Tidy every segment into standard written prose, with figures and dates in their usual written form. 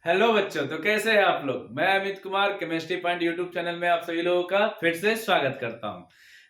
Hello बच्चों, तो कैसे हैं आप लोग। मैं Amit Kumar chemistry point YouTube channel में आप सभी लोगों का फिर से स्वागत करता हूं।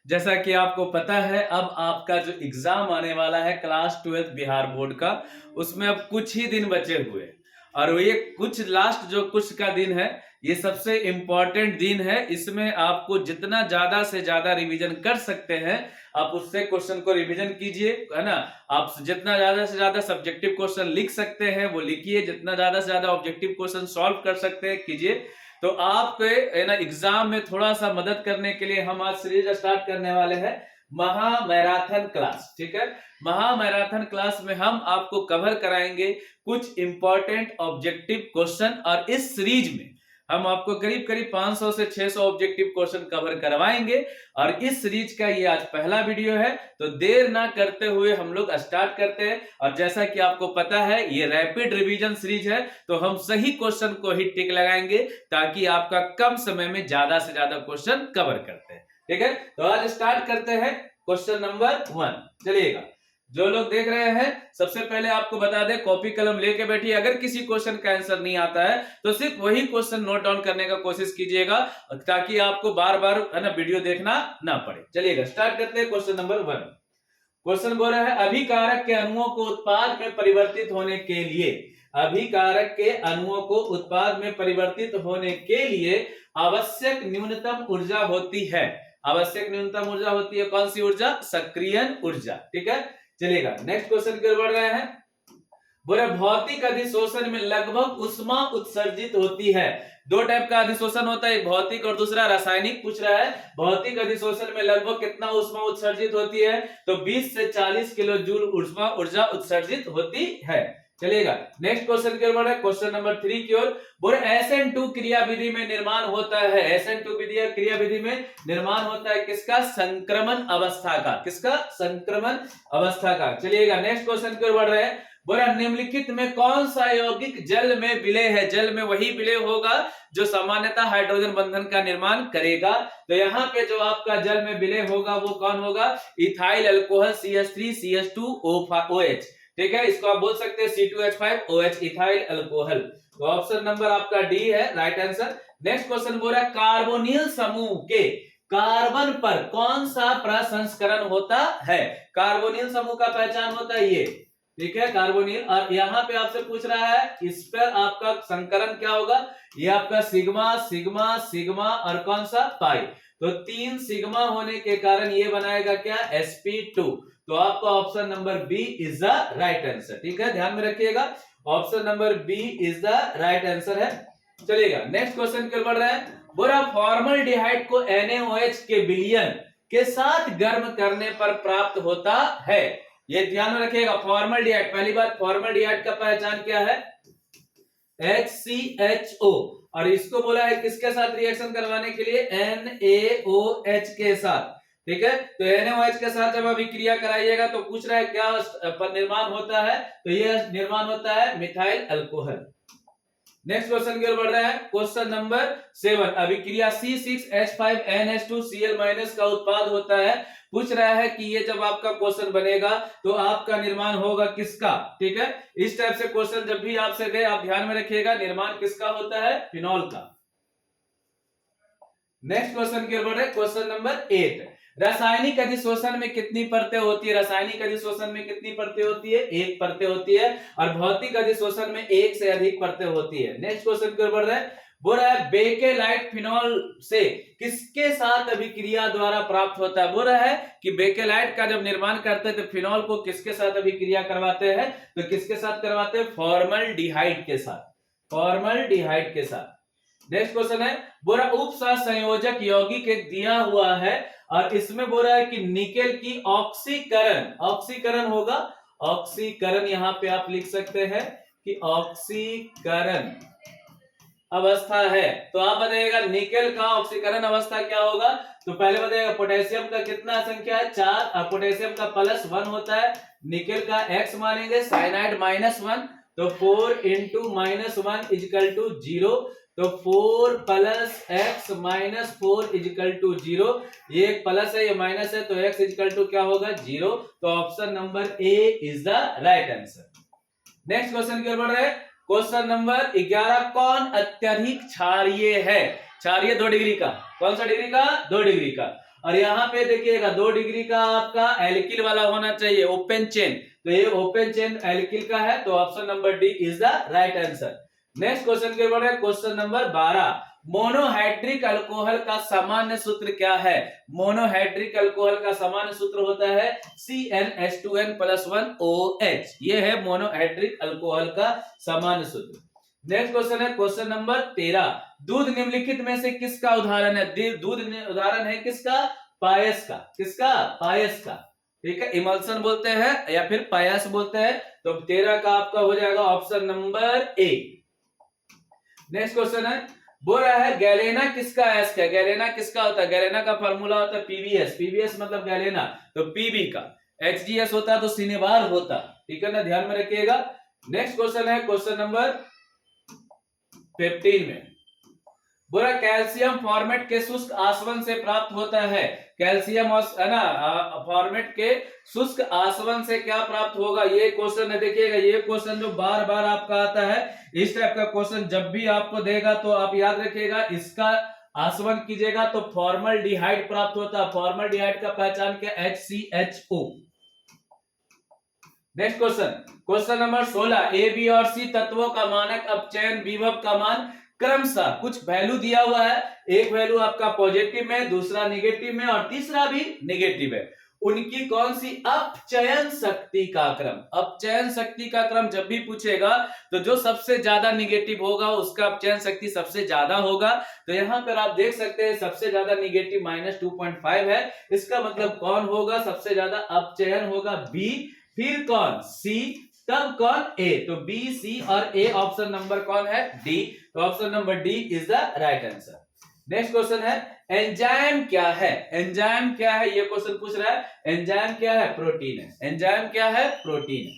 जैसा कि आपको पता है, अब आपका जो एग्जाम आने वाला है क्लास 12 बिहार बोर्ड का, उसमें अब कुछ ही दिन बचे हुए हैं। और ये कुछ लास्ट जो कुछ का दिन है, ये सबसे इम्पोर्टेंट दिन है। इसमें आपको जितना ज्यादा से ज्यादा रिवीजन कर सकते हैं आप उससे क्वेश्चन को रिवीजन कीजिए, है ना। आप जितना ज्यादा से ज्यादा सब्जेक्टिव क्वेश्चन लिख सकते हैं वो लिखिए, जितना ज्यादा से ज्यादा ऑब्जेक्टिव क्वेश्चन सॉल्व कर सकते हैं कीजिए। तो आपके है ना एग्जाम में थोड़ा सा मदद करने के लिए हम आज सीरीज स्टार्ट करने वाले हैं महा मैराथन क्लास। ठीक है, महा मैराथन क्लास में हम आपको कवर कराएंगे कुछ इंपॉर्टेंट ऑब्जेक्टिव क्वेश्चन, और इस सीरीज में हम आपको करीब करीब 500 से 600 ऑब्जेक्टिव क्वेश्चन कवर करवाएंगे। और इस सीरीज का ये आज पहला वीडियो है, तो देर ना करते हुए हम लोग स्टार्ट करते हैं। और जैसा कि आपको पता है ये रैपिड रिवीजन सीरीज है, तो हम सही क्वेश्चन को ही टिक लगाएंगे ताकि आपका कम समय में ज्यादा से ज्यादा क्वेश्चन कवर करते हैं। ठीक है, तो आज स्टार्ट करते हैं क्वेश्चन नंबर 1। चलिएगा, जो लोग देख रहे हैं सबसे पहले आपको बता दें, कॉपी कलम लेके बैठिए। अगर किसी क्वेश्चन का आंसर नहीं आता है तो सिर्फ वही क्वेश्चन नोट डाउन करने का कोशिश कीजिएगा, ताकि आपको बार बार है ना वीडियो देखना ना पड़े। चलिएगा, स्टार्ट करते हैं क्वेश्चन नंबर 1। क्वेश्चन बोल रहा है अभिकारक के अणुओं को उत्पाद में परिवर्तित होने के लिए, अभिकारक के अणुओं को उत्पाद में परिवर्तित होने के लिए आवश्यक न्यूनतम ऊर्जा होती है। आवश्यक न्यूनतम ऊर्जा होती है कौन सी ऊर्जा? सक्रियण ऊर्जा। ठीक है, चलिएगा नेक्स्ट क्वेश्चन की ओर बढ़ रहे हैं। बोले भौतिक अधिशोषण में लगभग ऊष्मा उत्सर्जित होती है। दो टाइप का अधिशोषण होता है, एक भौतिक और दूसरा रासायनिक। पूछ रहा है भौतिक अधिशोषण में लगभग कितना ऊष्मा उत्सर्जित होती है, तो 20 से 40 किलो जूल ऊर्जा उत्सर्जित होती है। चलिएगा नेक्स्ट क्वेश्चन की ओर बढ़े, क्वेश्चन नंबर 3 की ओर। बोले SN2 क्रिया विधि में निर्माण होता है, SN2 क्रिया विधि में निर्माण होता है किसका? संक्रमण अवस्था का। किसका? संक्रमण अवस्था का। चलिएगा नेक्स्ट क्वेश्चन की ओर बढ़ रहे हैं। बोला निम्नलिखित में कौन सा यौगिक जल में विलय है? जल में वही विलय होगा जो सामान्यतः हाइड्रोजन बंधन का निर्माण करेगा। तो यहाँ पे जो आपका जल में विलय होगा वो कौन होगा? Ethyl alcohol CH3CH2OH। ठीक है, इसको आप बोल सकते हैं C2H5OH, इथाइल अल्कोहल। तो ऑप्शन नंबर आपका डी है राइट आंसर। नेक्स्ट क्वेश्चन बोल रहा है कार्बोनिल समूह के कार्बन पर कौन सा प्रसंस्करण होता है? कार्बोनिल समूह का पहचान होता है ये। ठीक है, कार्बोनिल। और यहाँ पे आपसे पूछ रहा है इस पर आपका संकरण क्या होगा? ये आपका सिग्मा सिग्मा सिग्मा और कौन सा? पाई। तो 3 सिग्मा होने के कारण ये बनाएगा क्या? sp2। तो आपका option number B is the right answer. ठीक है, ध्यान में रखिएगा, option number B is the right answer है। चलिएगा नेक्स्ट क्वेश्चन की ओर बढ़ रहे हैं। बोला फॉर्मल्डिहाइड को NaOH के विलयन के साथ गर्म करने पर प्राप्त होता है। ये ध्यान में रखिएगा, फॉर्मल्डिहाइड। पहली बात, फॉर्मल्डिहाइड का पहचान क्या है? HCHO। और इसको बोला है किसके साथ रिएक्शन करवाने के लिए? NaOH के साथ। ठीक है, तो NaOH के साथ जब अभिक्रिया कराइएगा तो पूछ रहा है क्या निर्माण होता है, तो ये निर्माण होता है मिथाइल अल्कोहल। नेक्स्ट क्वेश्चन की ओर बढ़ रहा है, क्वेश्चन नंबर 7। अभिक्रिया C6H5NH2Cl- का उत्पाद होता है। पूछ रहा है कि ये जब आपका क्वेश्चन बनेगा तो आपका निर्माण होगा किसका? ठीक है, इस टाइप से क्वेश्चन जब भी आपसे गए आप ध्यान में रखिएगा, निर्माण किसका होता है? फिनॉल का। नेक्स्ट क्वेश्चन की ओर बढ़ रहे हैं, क्वेश्चन नंबर 8। रासायनिक अधिशोषण में कितनी परतें होती है? रासायनिक अधिशोषण में कितनी परतें होती है? 1 परतें होती है। और भौतिक अधिशोषण में 1 से अधिक परतें होती है। नेक्स्ट क्वेश्चन की ओर बढ़ रहे हैं। बोल रहा है बेकेलाइट फिनॉल से किसके साथ अभिक्रिया द्वारा प्राप्त होता है? बोल रहा है कि बेकेलाइट का जब निर्माण करते हैं तो फिनॉल को किसके साथ अभिक्रिया करवाते हैं? तो किसके साथ करवाते हैं? फॉर्मल्डिहाइड के साथ। फॉर्मल्डिहाइड के साथ। नेक्स्ट क्वेश्चन है, बोरा उपसंयोजक यौगिक एक दिया हुआ है और इसमें बोल रहा है कि निकेल की ऑक्सीकरण, ऑक्सीकरण होगा, ऑक्सीकरण यहां पे आप लिख सकते हैं कि ऑक्सीकरण अवस्था है। तो आप बताइएगा निकेल का ऑक्सीकरण अवस्था क्या होगा? तो पहले बताइएगा पोटेशियम का कितना संख्या है? 4, और पोटेशियम का +1 होता है। निकेल का x मानेंगे, साइनाइड -1, तो 4 × -1 = 0। तो 4 + x - 4 = 0। ये एक प्लस है, ये माइनस है, तो x = क्या होगा? 0। तो option number A is the right answer. Next question की ओर बढ़ रहे हैं, क्वेश्चन नंबर 11, कौन अत्यधिक क्षारीय है? क्षारीय 2 डिग्री का, कौन सा डिग्री का? 2 डिग्री का। और यहाँ पे देखिएगा 2 डिग्री का आपका एल्किल वाला होना चाहिए, ओपन चेन, तो ये ओपन चेन एल्किल का है, तो option number D is the right answer. Next question के ऊपर है क्वेश्चन नंबर 12, मोनोहाइड्रिक अल्कोहल का सामान्य सूत्र क्या है? मोनोहाइड्रिक अल्कोहल का सामान्य सूत्र होता है CnH2n+1OH, ये है मोनोहाइड्रिक अल्कोहल का सामान्य सूत्र। नेक्स्ट क्वेश्चन है क्वेश्चन नंबर 13, दूध निम्नलिखित में से किसका उदाहरण है? दूध उदाहरण है किसका? पायस का। किसका? पायस का। ठीक है, इमल्सन बोलते हैं या फिर पायस बोलते हैं, तो 13 का आपका हो जाएगा ऑप्शन नंबर ए। नेक्स्ट क्वेश्चन है, बोल रहा है गैलेना किसका एस्क है? गैलेना किसका होता है? गैलेना का फॉर्मूला होता है पीवीएस, पीवीएस मतलब गैलेना, तो पीबी का। एचजीएस होता तो सिनेबार होता, ठीक है ना, ध्यान में रखिएगा। नेक्स्ट क्वेश्चन है क्वेश्चन नंबर 15 में बोला कैल्शियम फॉर्मेट के शुष्क आसवन से प्राप्त होता है। कैल्शियम है ना फॉर्मेट के शुष्क आसवन से क्या प्राप्त होगा? ये क्वेश्चन है, देखिएगा ये क्वेश्चन जो बार बार आपका आता है, इस टाइप का क्वेश्चन जब भी आपको देगा तो आप याद रखिएगा, इसका आसवन कीजिएगा तो फॉर्मल्डिहाइड प्राप्त होता है। फॉर्मल्डिहाइड का पहचान क्या? HCHO। Next question, question number 16, A B और सी तत्वों का मानक अपचयन विभव का मान क्रमशः, कुछ वैल्यू दिया हुआ है, एक वैल्यू आपका पॉजिटिव में, दूसरा निगेटिव में और तीसरा भी निगेटिव है, उनकी कौन सी अपचयन शक्ति का क्रम? अपचयन शक्ति का क्रम जब भी पूछेगा तो जो सबसे ज्यादा निगेटिव होगा उसका अपचयन शक्ति सबसे ज्यादा होगा। तो यहां पर आप देख सकते हैं सबसे ज्यादा निगेटिव -2.5 है, इसका मतलब कौन होगा? सबसे ज्यादा अपचयन होगा बी, फिर कौन? सी, तब कौन? ए। तो बी, सी और ए, ऑप्शन नंबर कौन है? डी। तो option number D is the right answer. Next question है एंजाइम क्या है? एंजाइम क्या है ये क्वेश्चन पूछ रहा है। एंजाइम क्या है? प्रोटीन है। एंजाइम क्या है? प्रोटीन है।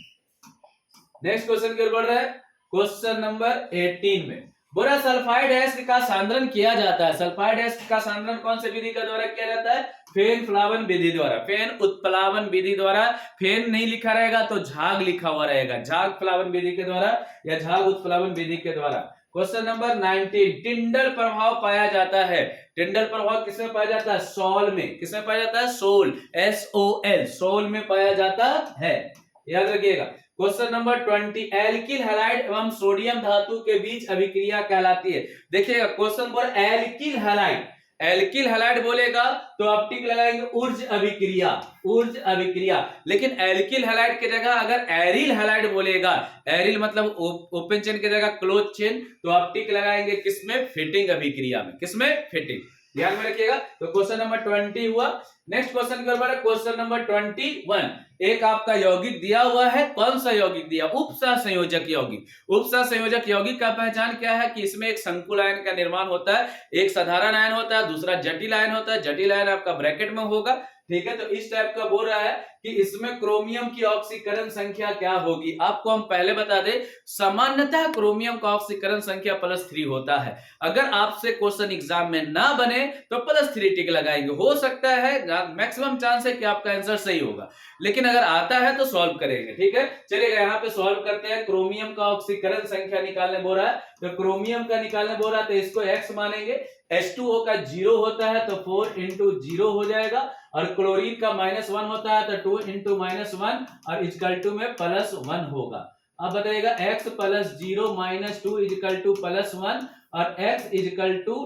नेक्स्ट क्वेश्चन की ओर बढ़ रहा है क्वेश्चन नंबर 18 में बोरा सल्फाइड एसिड का सांद्रण किया जाता है। सल्फाइड एसिड का सांद्रण कौन से विधि का द्वारा किया जाता है? फेन फ्लावन विधि द्वारा। फेन उत्प्लावन विधि द्वारा। फेन नहीं लिखा रहेगा तो झाग लिखा हुआ रहेगा, झाग फ्लावन विधि के द्वारा या झाग उत्प्लावन विधि के द्वारा। क्वेश्चन नंबर 19, टिंडल प्रभाव पाया जाता है। टिंडल प्रभाव किसमें पाया जाता है? सोल में। किसमें पाया जाता है? सोल, SOL, सोल में पाया जाता है, याद रखिएगा। क्वेश्चन नंबर 20, एल्किल हैलाइड एवं सोडियम धातु के बीच अभिक्रिया कहलाती है। देखिएगा क्वेश्चन पर एल्किल हैलाइड, एल्किल हैलाइड बोलेगा तो आप टिक लगाएंगे ऊर्ज अभिक्रिया, ऊर्ज अभिक्रिया। लेकिन एल्किल हैलाइड की जगह अगर एरिल हैलाइड बोलेगा, एरिल मतलब ओपन चेन की जगह क्लोज चेन, तो आप टिक लगाएंगे किसमें? फिटिंग अभिक्रिया में। किसमें? फिटिंग, ध्यान में रखिएगा। तो क्वेश्चन नंबर 20 हुआ। नेक्स्ट क्वेश्चन के ऊपर क्वेश्चन नंबर 21, एक आपका यौगिक दिया हुआ है, कौन सा यौगिक दिया? उपसह संयोजक यौगिक। उपसह संयोजक यौगिक का पहचान क्या है? कि इसमें एक संकुल आयन का निर्माण होता है, एक साधारण आयन होता है, दूसरा जटिल आयन होता है, जटिल आयन आपका ब्रैकेट में होगा, ठीक है। तो इस टाइप का बोल रहा है कि इसमें क्रोमियम की ऑक्सीकरण संख्या क्या होगी। आपको हम पहले बता दें, सामान्यतः क्रोमियम का ऑक्सीकरण संख्या +3 होता है। अगर आपसे क्वेश्चन एग्जाम में ना बने तो +3 टिक लगाएंगे, हो सकता है, मैक्सिमम चांस है कि आपका आंसर सही होगा, लेकिन अगर आता है तो सॉल्व करेंगे, ठीक है। चलिएगा यहाँ पे सॉल्व करते हैं। क्रोमियम का ऑक्सीकरण संख्या निकालने बोल रहा है, तो क्रोमियम का निकालने बोल रहा है तो इसको x मानेंगे। H2O का 0 होता है तो 4 × 0 हो जाएगा, और क्लोरीन का -1 होता है तो 2 × -1 और इक्वल टू में +1 होगा। अब बताइएगा x + 0 - 2 = +1 और x = 2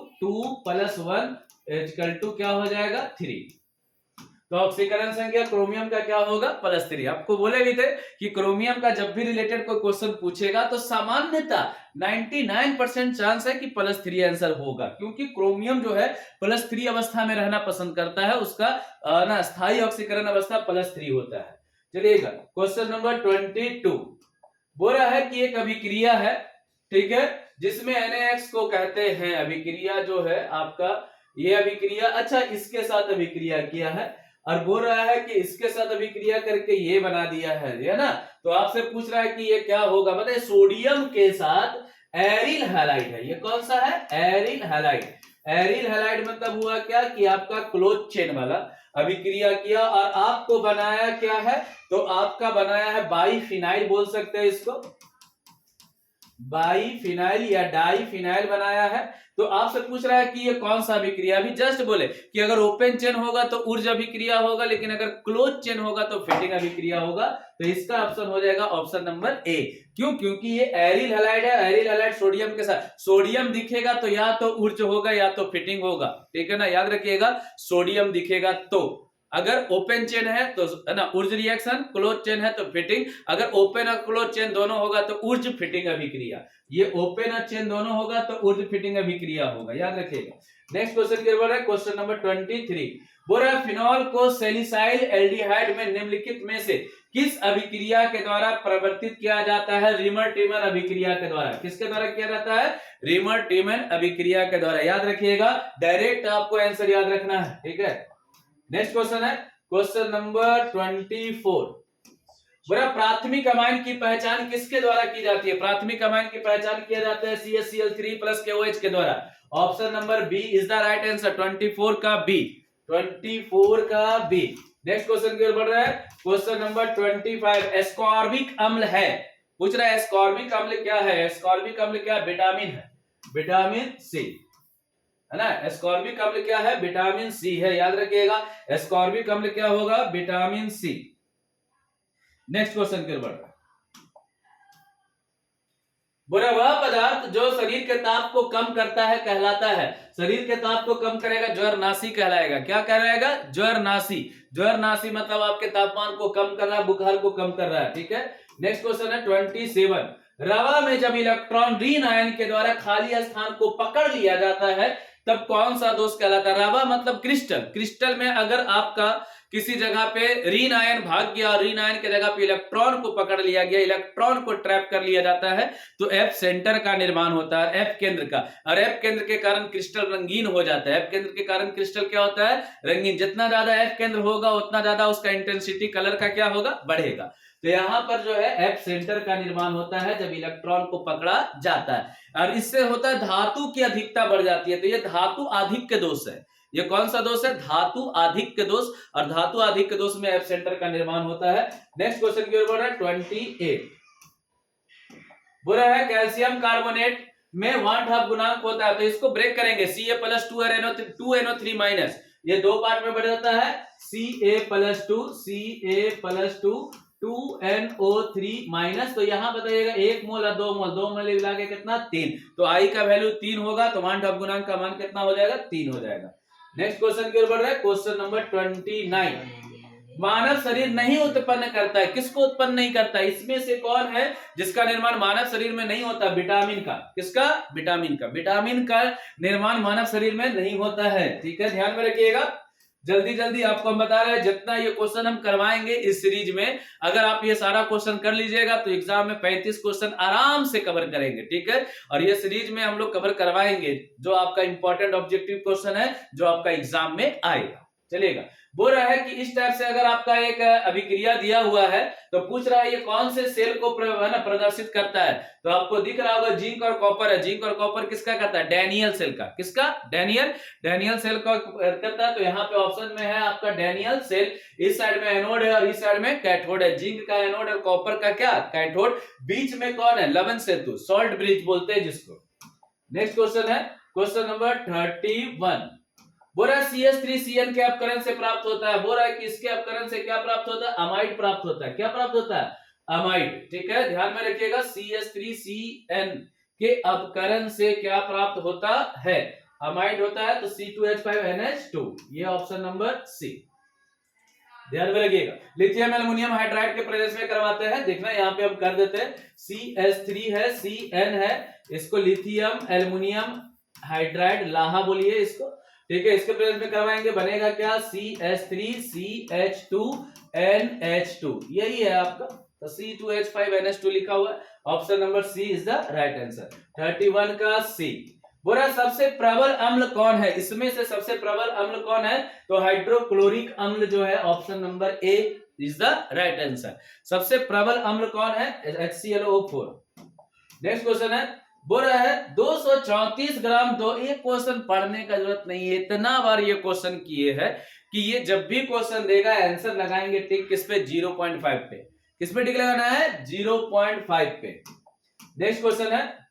+ 1 = क्या हो जाएगा? 3। तो ऑक्सीकरण संख्या क्रोमियम का क्या होगा? +3। आपको बोले भी थे कि क्रोमियम का जब भी रिलेटेड कोई क्वेश्चन पूछेगा तो सामान्यतः 99% चांस है कि +3 आंसर होगा, क्योंकि क्रोमियम जो है +3 अवस्था में रहना पसंद करता है, उसका ना स्थायी ऑक्सीकरण अवस्था +3 होता है। चलिएगा क्वेश्चन नंबर 22 बोल रहा है कि एक अभिक्रिया है, ठीक है, जिसमें NaX को कहते हैं। अभिक्रिया जो है आपका, ये अभिक्रिया, अच्छा इसके साथ अभिक्रिया किया है और बोल रहा है कि इसके साथ अभिक्रिया करके ये बना दिया है ना। तो आपसे पूछ रहा है कि ये क्या होगा, बताइए। सोडियम के साथ एरिल हैलाइड है। ये कौन सा है? Aryl halide. एरिल हैलाइड मतलब हुआ क्या कि आपका क्लोज चेन वाला अभिक्रिया किया और आपको बनाया क्या है? तो आपका बनाया है बाईफिनाइल, बोल सकते हैं इसको बाईफिनाइल या डाईफिनाइल बनाया है। तो आपसे पूछ रहा है कि ये कौन सा अभिक्रिया, अभी जस्ट बोले कि अगर ओपन चेन होगा तो ऊर्ज अभिक्रिया होगा, लेकिन अगर क्लोज चेन होगा तो फिटिंग अभिक्रिया होगा। तो इसका ऑप्शन हो जाएगा ऑप्शन नंबर ए। क्यों? क्योंकि ये एरिल हैलाइड है, एरिल हैलाइड सोडियम के साथ, सोडियम दिखेगा तो या तो ऊर्ज होगा या तो फिटिंग होगा, ठीक है ना, याद रखिएगा, सोडियम दिखेगा तो। अगर ओपन चेन है तो है ना ऊर्ज रिएक्शन, क्लोज चेन है तो फिटिंग। अगर ओपन और क्लोज चेन दोनों होगा तो ऊर्ज फिटिंग अभिक्रिया। ये ओपन और चेन दोनों होगा तो ऊर्ज फिटिंग अभिक्रिया होगा, याद रखिएगा। नेक्स्ट क्वेश्चन के ऊपर है क्वेश्चन नंबर 23। बोल रहा है फिनॉल को सैलिसाइल एल्डिहाइड में निम्नलिखित में से किस अभिक्रिया के द्वारा परिवर्तित किया जाता है? रीमर टीमन अभिक्रिया के द्वारा। किसके द्वारा किया जाता है? रीमर टीमन अभिक्रिया के द्वारा, याद रखिएगा, डायरेक्ट आपको आंसर याद रखना है, ठीक है। नेक्स्ट क्वेश्चन है क्वेश्चन नंबर 24। बोला प्राथमिक अमाइन की पहचान किसके द्वारा की जाती है? प्राथमिक अमाइन की पहचान किया जाता है CaCl3 प्लस KOH के द्वारा। Option number B is the right answer, 24 का बी, 24 का बी। नेक्स्ट क्वेश्चन की ओर बढ़ रहा है क्वेश्चन नंबर 25। एस्कॉर्बिक अम्ल है, पूछ रहा है एस्कॉर्बिक अम्ल क्या है? एस्कॉर्बिक अम्ल क्या है? विटामिन है, विटामिन सी, है ना। एस्कॉर्बिक अम्ल क्या है? विटामिन सी है, याद रखिएगा, एस्कॉर्बिक अम्ल क्या होगा? Vitamin C. नेक्स्ट क्वेश्चन के ऊपर बोला वह पदार्थ जो शरीर के ताप को कम करता है कहलाता है। शरीर के ताप को कम करेगा, ज्वरनाशी कहलाएगा। क्या कहलाएगा? ज्वरनाशी। ज्वरनाशी मतलब आपके तापमान को कम कर रहा है, बुखार को कम कर रहा है, ठीक है। नेक्स्ट क्वेश्चन है 27। रवा में जब इलेक्ट्रॉन ऋण आयन के द्वारा खाली स्थान को पकड़ लिया जाता है तब कौन सा दोष कहलाता है? रवा मतलब क्रिस्टल। क्रिस्टल में अगर आपका किसी जगह पे ऋण आयन भाग गया और ऋण आयन के जगह पे इलेक्ट्रॉन को पकड़ लिया गया, इलेक्ट्रॉन को ट्रैप कर लिया जाता है, तो एफ सेंटर का निर्माण होता है, एफ केंद्र का। और एफ केंद्र के कारण क्रिस्टल रंगीन हो जाता है। एफ केंद्र के कारण क्रिस्टल क्या होता है? रंगीन। जितना ज्यादा एफ केंद्र होगा उतना ज्यादा उसका इंटेंसिटी कलर का क्या होगा? बढ़ेगा। तो यहां पर जो है एफ सेंटर का निर्माण होता है जब इलेक्ट्रॉन को पकड़ा जाता है। और इससे होता है धातु की अधिकता बढ़ जाती है, तो ये धातु आधिक्य दोष है। ये कौन सा दोष है? धातु आधिक्य दोष। और धातु आधिक्य दोष में एफ सेंटर का निर्माण होता है। नेक्स्ट क्वेश्चन की ओर बढ़ रहा है 28। बोला है कैल्शियम कार्बोनेट में 1/2 गुणांक होता है, तो इसको ब्रेक करेंगे, Ca+2NO3 माइनस, ये दो पार्ट में बढ़ जाता है, Ca+2 2NO3 माइनस। तो यहां बताइएगा 1 मोल और 2 मोल, 2 मोल मिला के कितना? 3। तो आई का वैल्यू 3 होगा, तो 1/2 गुणांक का मान कितना हो जाएगा? 3 हो जाएगा। नेक्स्ट क्वेश्चन की ओर बढ़ रहा है क्वेश्चन नंबर 29। मानव शरीर नहीं उत्पन्न करता है, किसको उत्पन्न नहीं करता है? इसमें से कौन है जिसका निर्माण मानव शरीर में नहीं होता? विटामिन का। किसका? विटामिन का। विटामिन का निर्माण मानव शरीर में नहीं होता है, ठीक है, ध्यान में रखिएगा। जल्दी जल्दी आपको हम बता रहे हैं, जितना ये क्वेश्चन हम करवाएंगे इस सीरीज में, अगर आप ये सारा क्वेश्चन कर लीजिएगा तो एग्जाम में 35 क्वेश्चन आराम से कवर करेंगे, ठीक है। और ये सीरीज में हम लोग कवर करवाएंगे जो आपका इंपॉर्टेंट ऑब्जेक्टिव क्वेश्चन है जो आपका एग्जाम में आएगा, चलेगा। बोल रहा है कि इस टाइप से अगर आपका एक अभिक्रिया दिया हुआ है तो पूछ रहा है ये कौन से सेल को प्रदर्शित करता है? तो आपको दिख रहा होगा जिंक और कॉपर है। जिंक और कॉपर किसका करता है? डैनियल सेल का। किसका? डैनियल सेल का करता है। तो यहाँ पे ऑप्शन में है आपका डैनियल सेल। इस साइड में एनोड है और इस साइड में कैथोड है। जिंक का एनोड और कॉपर का क्या? कैथोड। बीच में कौन है? लवण सेतु, सॉल्ट ब्रिज बोलते हैं जिसको। नेक्स्ट क्वेश्चन है क्वेश्चन नंबर 31। बोरा CH3CN के अपकरण से प्राप्त होता है। बोरा कि इसके अपकरण से क्या प्राप्त होता है? अमाइड प्राप्त होता है। क्या प्राप्त होता है? अमाइड, ठीक है, ध्यान में रखिएगा। CH3CN के अपकरण से क्या प्राप्त होता है? अमाइड होता है, तो C2H5NH2, ये ऑप्शन नंबर सी, ध्यान में रखिएगा। लिथियम एल्युमिनियम हाइड्राइड के प्रदेश में करवाते हैं, देखना यहाँ पे हम कर देते हैं। CH3 है, CN है, इसको लिथियम एल्युमिनियम हाइड्राइड लाहा बोलिए इसको, ठीक है। इसके प्रयोग में करवाएंगे, बनेगा क्या? CH3CH2NH2, यही है आपका। तो C2H5NH2 लिखा हुआ है, option number C is the right answer. 31 का सी। बोला सबसे प्रबल अम्ल कौन है? इसमें से सबसे प्रबल अम्ल कौन है? तो हाइड्रोक्लोरिक अम्ल जो है, option number A is the right answer. सबसे प्रबल अम्ल कौन है? HClO4। नेक्स्ट क्वेश्चन है, बोल रहा है 234 ग्राम दो। एक क्वेश्चन पढ़ने का जरूरत नहीं है, इतना बार ये क्वेश्चन किए हैं कि ये जब भी क्वेश्चन देगा आंसर लगाएंगे टिक किस पे? 0.5 पे। किस पे टिक लगाना है? 0.5 पे। नेक्स्ट क्वेश्चन है,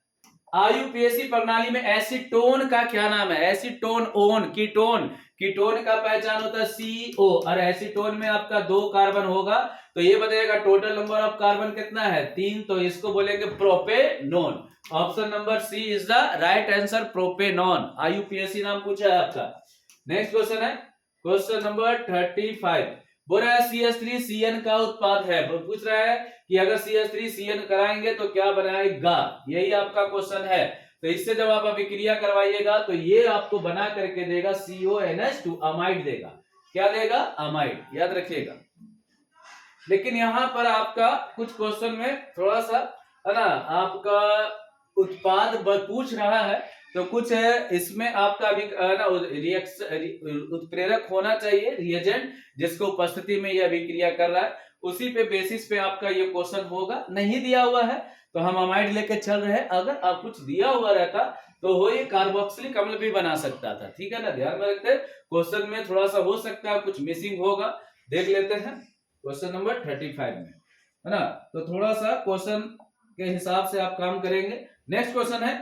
आईयूपीएसी प्रणाली में एसीटोन का क्या नाम है? Acetone, own, ketone. कीटोन का पहचान होता है CO, और एसीटोन में आपका 2 कार्बन होगा, तो ये बताइएगा टोटल नंबर ऑफ कार्बन कितना है? 3, तो इसको बोलेंगे propanone. Option number C is the right answer, propanone. IUPAC नाम पूछा है आपका। नेक्स्ट क्वेश्चन है क्वेश्चन नंबर 35। बोल रहा है CH3CN का उत्पाद है। पूछ रहा है कि अगर CH3CN कराएंगे तो क्या बनाएगा, यही आपका क्वेश्चन है। तो इससे जब आप अभिक्रिया करवाइएगा तो ये आपको बना करके देगा CONH2, अमाइड देगा। क्या देगा? अमाइड, याद रखिएगा। लेकिन यहां पर आपका कुछ क्वेश्चन में थोड़ा सा है ना, आपका उत्पाद पूछ रहा है, तो कुछ इसमें आपका अभी ना उत्प्रेरक होना चाहिए, रिएजेंट, जिसको उपस्थिति में यह अभिक्रिया कर रहा है, उसी पे बेसिस पे आपका ये क्वेश्चन होगा। नहीं दिया हुआ है तो हम अमाइड लेके चल रहे हैं। अगर आप कुछ दिया हुआ रहता तो वो ये कार्बोक्सिलिक अम्ल भी बना सकता था, ठीक है ना, ध्यान में रखते। क्वेश्चन में थोड़ा सा हो सकता है कुछ मिसिंग होगा, देख लेते हैं क्वेश्चन नंबर 35 में, है ना। तो थोड़ा सा क्वेश्चन के हिसाब से आप काम करेंगे। नेक्स्ट क्वेश्चन है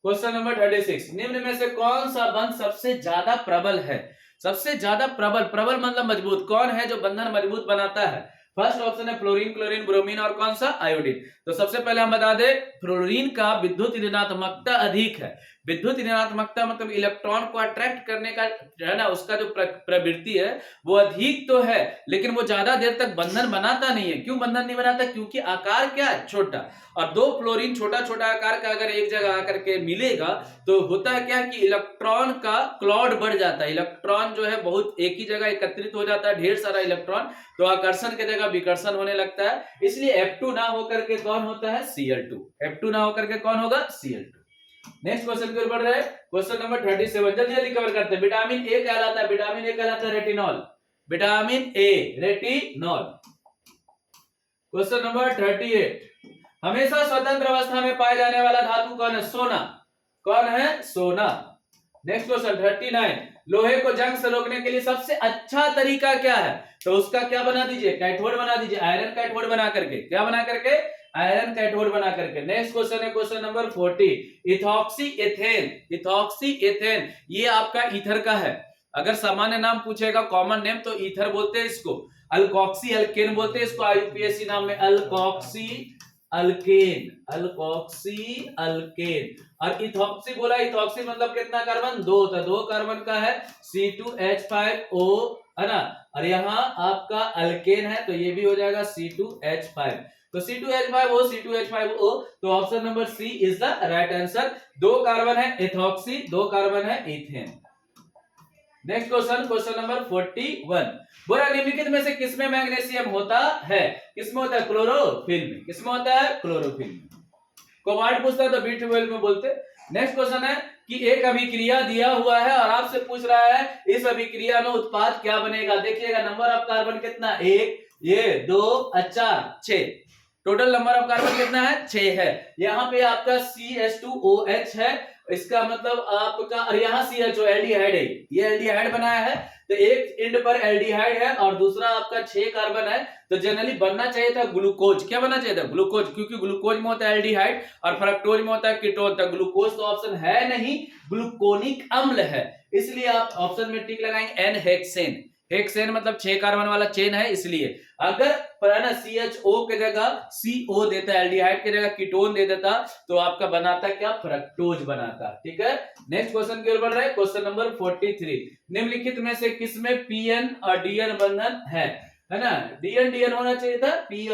क्वेश्चन नंबर 36। निम्न में से कौन सा बंध सबसे ज्यादा प्रबल है? सबसे ज्यादा प्रबल, प्रबल मतलब मजबूत, कौन है जो बंधन मजबूत बनाता है? फर्स्ट ऑप्शन है फ्लोरीन, क्लोरीन, ब्रोमीन, और कौन सा? आयोडीन। तो सबसे पहले हम बता दें, फ्लोरीन का विद्युत ऋणात्मकता अधिक है। विद्युत ऋणात्मकता मतलब इलेक्ट्रॉन को अट्रैक्ट करने का है ना, उसका जो प्रवृत्ति है वो अधिक तो है, लेकिन वो ज्यादा देर तक बंधन बनाता नहीं है। क्यों बंधन नहीं बनाता? क्योंकि आकार क्या है? छोटा। और 2 फ्लोरीन छोटा छोटा आकार का अगर एक जगह आकर के मिलेगा तो होता है क्या कि इलेक्ट्रॉन का क्लाउड बढ़ जाता है। इलेक्ट्रॉन जो है बहुत एक ही जगह एकत्रित हो जाता है, ढेर सारा इलेक्ट्रॉन, तो आकर्षण की जगह विकर्षण होने लगता है। इसलिए F2 ना होकर के कौन होता है? Cl2। F2 ना होकर के कौन होगा? Cl2। नेक्स्ट क्वेश्चन की ओर बढ़ रहे हैं, क्वेश्चन नंबर 37। जल्दी जल्दी कवर करते हैं। विटामिन ए कहलाता है, विटामिन ए कहलाता है retinol. Vitamin A, retinol. Question number 38। हमेशा स्वतंत्र अवस्था में पाए जाने वाला धातु कौन है? सोना। कौन है? सोना। Next question 39। लोहे को जंग से रोकने के लिए सबसे अच्छा तरीका क्या है? तो उसका क्या बना दीजिए? कैथोड बना दीजिए, आयरन कैथोड बना करके। क्या बना करके? आयरन कैथोड बना करके। नेक्स्ट क्वेश्चन है question number 40। Ethoxy ethane, ethoxy ethane ये आपका ईथर का है। अगर सामान्य नाम पूछेगा, कॉमन नेम, तो ईथर बोलते हैं इसको। अल्कोक्सी अल्केन बोलते हैं इसको, आईयूपीएसी नाम में अल्कोक्सी अल्केन, अल्कोक्सी अल्केन। और इथॉक्सी बोला, इथॉक्सी मतलब कितना कार्बन? 2, तो 2 कार्बन का है C2H5O, है ना। और यहाँ आपका अल्केन है तो ये भी हो जाएगा C2H5। तो C2H5O, C2H5O, तो option number C is the right answer. 2 carbon है इथॉक्सी, 2 कार्बन है ethane. Next question, question number 41। बोला निम्नलिखित में से किसमें मैग्नीशियम होता है? किसमें होता है? क्लोरोफिल में। किसमें होता है? क्लोरोफिल में। कोबाल्ट पूछता है तो B12 में बोलते। नेक्स्ट क्वेश्चन है कि एक अभिक्रिया दिया हुआ है और आपसे पूछ रहा है इस अभिक्रिया में उत्पाद क्या बनेगा। देखिएगा नंबर ऑफ कार्बन कितना? 1, ये 2, 6। टोटल नंबर ऑफ कार्बन कितना है? 6 है। यहाँ पे आपका CH2OH है, इसका मतलब आपका, और यहाँ CHO एल्डिहाइड है, ये एल्डिहाइड बनाया है, तो एक एंड पर एल्डिहाइड है और दूसरा आपका 6 कार्बन है। तो जनरली बनना चाहिए था ग्लूकोज। क्या बनना चाहिए था? ग्लूकोज, क्योंकि ग्लूकोज में होता है एल्डिहाइड और फ्रक्टोज में होता है कीटोन। तो ग्लूकोज तो ऑप्शन है नहीं, ग्लूकोनिक अम्ल है, इसलिए आप ऑप्शन में टिक लगाएंगे एन हेक्सेन। हेक्सेन मतलब 6 कार्बन वाला चेन है, इसलिए अगर CHO के जगह CO देता, एल्डिहाइड की जगह कीटोन दे देता, तो आपका बनाता क्या? फ्रक्टोज बनाता। ठीक है। नेक्स्ट क्वेश्चन की ओर बढ़ रहे हैं, क्वेश्चन नंबर 43। निम्नलिखित में से किसमें PN और DN बंधन है ना? DN होना चाहिए था, P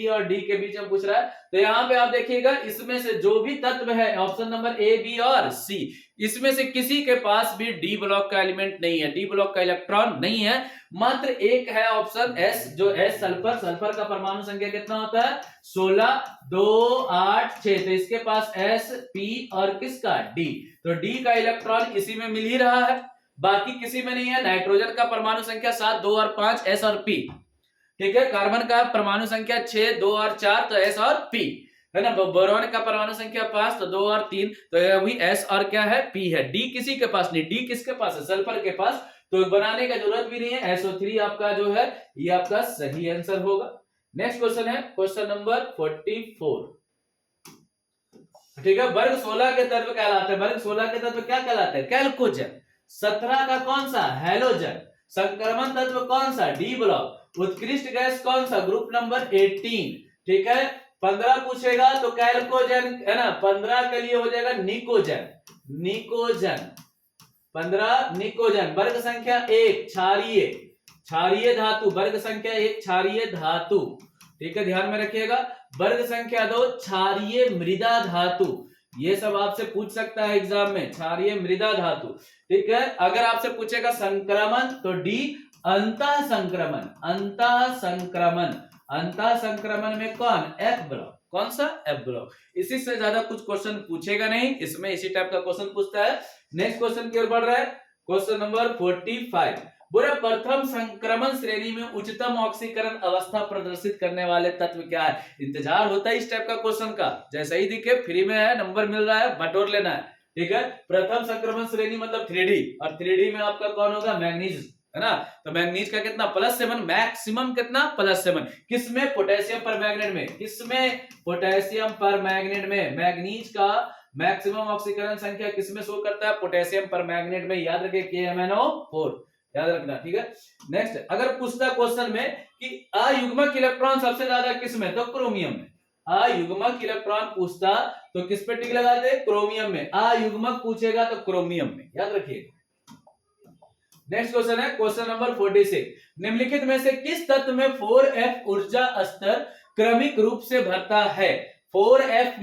और D के बीच में पूछ रहा है। तो यहाँ पे आप देखिएगा, इसमें से जो भी तत्व है ऑप्शन नंबर A, B और C, इसमें से किसी के पास भी D ब्लॉक का एलिमेंट नहीं है, D ब्लॉक का इलेक्ट्रॉन नहीं है। मात्र एक है ऑप्शन S, जो S सल्फर। सल्फर का परमाणु संख्या कितना होता है? 16, 2, 8, 6। तो इसके पास S, P और किसका? D। तो D का इलेक्ट्रॉन इसी में मिल ही रहा है, बाकी किसी में नहीं है। नाइट्रोजन का परमाणु संख्या 7, 2 और 5, S और P। ठीक है। कार्बन का परमाणु संख्या 6, 2 और 4, तो S और P, है ना। बोरॉन का परमाणु संख्या 5, तो 2 और 3, तो यह भी S और क्या है? P है। D किसी के पास नहीं। D किसके पास है? सल्फर के पास। तो बनाने का जरूरत भी नहीं है। SO3 आपका जो है ये आपका सही आंसर होगा। नेक्स्ट क्वेश्चन है क्वेश्चन नंबर 44। ठीक है। वर्ग 16 के तत्व कहलाते हैं, वर्ग 16 के तत्व क्या कहलाते हैं? कैल्कोजन। 17 का कौन सा? हैलोजन। संक्रमण तत्व कौन सा? D block. उत्कृष्ट गैस कौन सा? Group number 18। ठीक है। 15 पूछेगा तो कैल्कोजन है ना, 15 के लिए हो जाएगा निकोजन। निकोजन 15 निकोजन। वर्ग संख्या 1 क्षारीय, क्षारीय धातु। वर्ग संख्या 1 क्षारीय धातु। ठीक है, ध्यान में रखिएगा। वर्ग संख्या 2 क्षारीय मृदा धातु। ये सब आपसे पूछ सकता है एग्जाम में, क्षारीय मृदा धातु। ठीक है। अगर आपसे पूछेगा संक्रमण तो डी अंतः संक्रमण। अंतः संक्रमण, अंतः संक्रमण में कौन? F block. कौन सा? F block. इसी से ज्यादा कुछ क्वेश्चन पूछेगा नहीं, इसमें इसी टाइप का क्वेश्चन पूछता है। नेक्स्ट क्वेश्चन की ओर बढ़ रहा है। Question number 45। बोले प्रथम संक्रमण श्रेणी में उच्चतम ऑक्सीकरण अवस्था प्रदर्शित करने वाले तत्व क्या है? इंतजार होता है इस टाइप का क्वेश्चन का, जैसे ही दिखे फ्री में है, नंबर मिल रहा है, बटोर लेना है। ठीक है। प्रथम संक्रमण श्रेणी मतलब 3D, और 3D में आपका कौन होगा? मैग्नीज, है ना। तो मैग्नीज का कितना? +7, मैक्सिमम कितना? +7। किसमें? पोटेशियम पर मैग्नेट में। किसमें? पोटेशियम पर मैग्नेट में। मैग्नीज का मैक्सिमम ऑक्सीकरण संख्या किसमें शो करता है? पोटेशियम पर मैग्नेट में। याद रखिए KMnO4, याद रखना। ठीक है। नेक्स्ट, अगर पूछता क्वेश्चन में कि अयुग्मक इलेक्ट्रॉन सबसे ज्यादा किसमें? तो क्रोमियम में। अयुग्मक इलेक्ट्रॉन पूछता तो किस पे टिक लगाते? क्रोमियम में। अयुग्मक पूछेगा तो क्रोमियम में, याद रखिएगा। नेक्स्ट क्वेश्चन है क्वेश्चन नंबर 46। निम्नलिखित में से किस तत्व में 4f ऊर्जा स्तर क्रमिक रूप से भरता है? 4f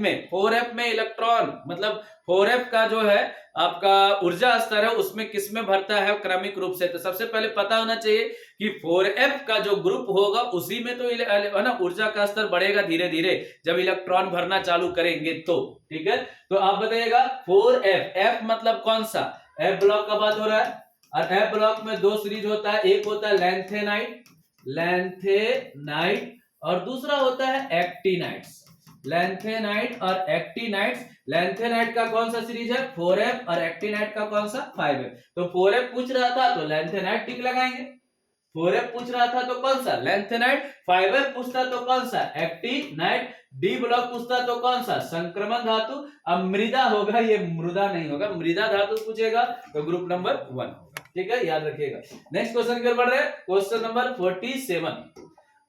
में इलेक्ट्रॉन मतलब 4f का जो है आपका ऊर्जा स्तर है, उसमें किसमें भरता है क्रमिक रूप से? तो सबसे पहले पता होना चाहिए कि 4f का जो ग्रुप होगा उसी में तो है ना ऊर्जा का स्तर बढ़ेगा धीरे धीरे जब इलेक्ट्रॉन भरना चालू करेंगे तो। ठीक है। तो आप बताइएगा 4f, f मतलब कौन सा? f ब्लॉक का बात हो रहा है। और एफ ब्लॉक में 2 सीरीज होता है, एक होता है लैंथेनाइट, लैंथेनाइट, और दूसरा होता है एक्टिनाइट्स। लैंथेनाइट और एक्टिनाइट्स। लैंथेनाइट का कौन सा सीरीज है? 4f, और एक्टिनाइट का कौन सा? 5f। तो 4f पूछ रहा था तो लैंथेनाइट टिक लगाएंगे। 4f पूछ रहा था तो कौन सा? लैंथेनाइट। 5f पूछता तो कौन सा? एक्टिनाइट। डी ब्लॉक पूछता तो कौन सा? संक्रमण धातु। अब मृदा होगा, ये मृदा नहीं होगा, मृदा धातु पूछेगा तो ग्रुप नंबर 1 होगा। ठीक है, याद रखिएगा। नेक्स्ट क्वेश्चन की ओर बढ़ रहे हैं। क्वेश्चन नंबर 47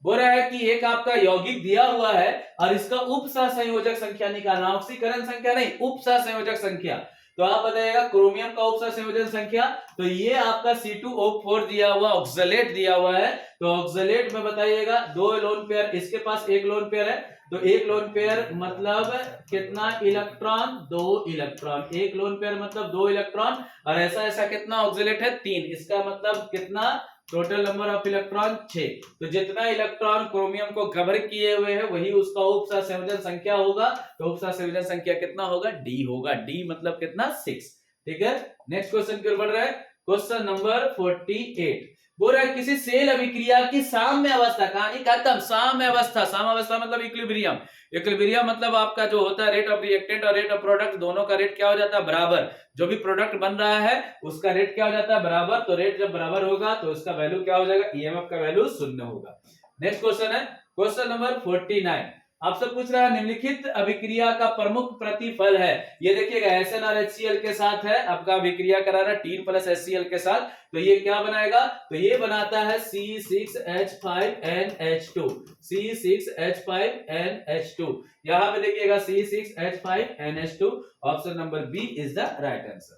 बोल रहा है कि एक आपका यौगिक दिया हुआ है और इसका उप सहसंयोजक संख्या निकालना। ऑक्सीकरण संख्या नहीं, उप सहसंयोजक संख्या। तो आप बताइएगा क्रोमियम का उप सहसंयोजक संख्या। तो ये आपका C2O4 दिया हुआ, ऑक्सलेट दिया हुआ है। तो ऑक्सलेट में बताइएगा 2 लोन पेयर, इसके पास 1 लोन पेयर है। तो 1 लोन पेयर मतलब कितना इलेक्ट्रॉन? 2 इलेक्ट्रॉन। 1 लोन पेयर मतलब 2 इलेक्ट्रॉन। और ऐसा ऐसा कितना ऑक्सलेट है? 3। इसका मतलब कितना? Total number of electron 6। तो जितना इलेक्ट्रॉन क्रोमियम को कवर किए हुए हैं वही उसका उप सहसंयोजन संख्या होगा। तो उप सहसंयोजन संख्या कितना होगा? डी होगा। डी मतलब कितना? 6। ठीक है। नेक्स्ट क्वेश्चन की ओर बढ़ रहा है। क्वेश्चन नंबर 48 बोल रहा है किसी सेल अभिक्रिया की साम्य अवस्था, कहानी खत्म। साम्य अवस्था, साम्य अवस्था मतलब इक्विलिब्रियम। इक्विलिब्रियम मतलब आपका जो होता है रेट ऑफ रिएक्टेंट और रेट ऑफ प्रोडक्ट, दोनों का रेट क्या हो जाता है? बराबर। जो भी प्रोडक्ट बन रहा है उसका रेट क्या हो जाता है? बराबर। तो रेट जब बराबर होगा तो इसका वैल्यू क्या हो जाएगा? ईएमएफ का वैल्यू 0 होगा। नेक्स्ट क्वेश्चन है क्वेश्चन नंबर 49। आपसे पूछ रहा है निम्नलिखित अभिक्रिया का प्रमुख प्रतिफल है। ये देखिएगा SN और HCl के साथ है, आपका अभिक्रिया करा रहा है टीन प्लस HCl के साथ। तो ये क्या बनाएगा? तो ये बनाता है C6H5NH2। C6H5NH2। यहां पे देखिएगा C6H5NH2। Option number B is the right answer.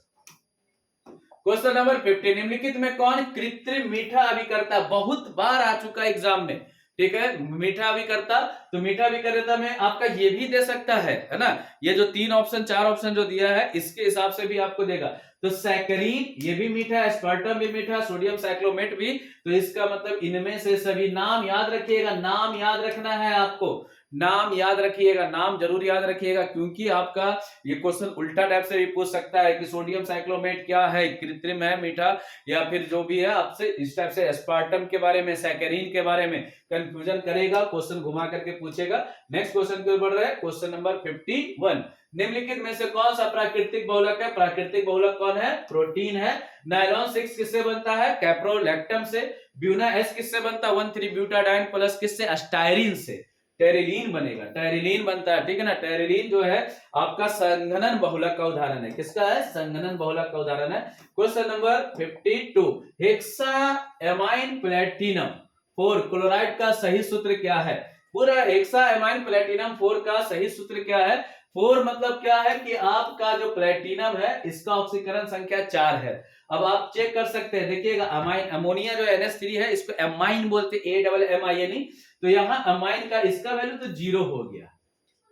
Question number 50। निम्नलिखित में कौन कृत्रिम मीठा अभिकर्ता? बहुत बार आ चुका एग्जाम में। ठीक है, मीठा अभिकर्ता। तो मीठा अभिकर्ता में आपका ये भी दे सकता है ना। ये जो 3 ऑप्शन 4 ऑप्शन जो दिया है इसके हिसाब से भी आपको देगा। तो सैकरीन ये भी मीठा है, स्पर्टम भी मीठा, सोडियम साइक्लोमेट भी। तो इसका मतलब इनमें से सभी। नाम याद रखिएगा, नाम याद रखना है आपको, नाम याद रखिएगा, नाम जरूर याद रखिएगा, क्योंकि आपका ये क्वेश्चन उल्टा टाइप से भी पूछ सकता है कि सोडियम साइक्लोमेट क्या है, कृत्रिम है, मीठा, या फिर जो भी है आपसे इस टाइप से एस्पार्टम के बारे में, सैकरीन के बारे में कंफ्यूजन करेगा, क्वेश्चन घुमा करके पूछेगा। नेक्स्ट क्वेश्चन की ओर बढ़ रहा है। Question number 51। निम्नलिखित में से कौन सा प्राकृतिक बहुलक है? प्राकृतिक बहुलक कौन है? प्रोटीन है। नायलॉन 6 किससे बनता है? कैप्रोलैक्टम से। ब्यूना S किससे बनता है? 1,3-ब्यूटाडाइन प्लस किससे? स्टायरीन से। टेरिलीन बनेगा, टेरिलीन बनता है, ठीक है ना। टेरिलीन जो है आपका संघनन बहुलक का उदाहरण है। किसका है? संघनन बहुलक का उदाहरण है। क्वेश्चन नंबर 52, हेक्साएमाइन प्लेटिनम 4 क्लोराइड का सही सूत्र क्या है? पूरा हेक्साएमाइन प्लेटिनम 4 का सही सूत्र क्या है? 4 मतलब क्या है कि आपका जो प्लेटिनम है इसका ऑक्सीकरण संख्या 4 है। अब आप चेक कर सकते हैं, देखिएगा अमाइन, अमोनिया जो NH3 है इसको एमाइन बोलते, AMMINE। तो यहाँ अमाइन का इसका वैल्यू तो 0 हो गया,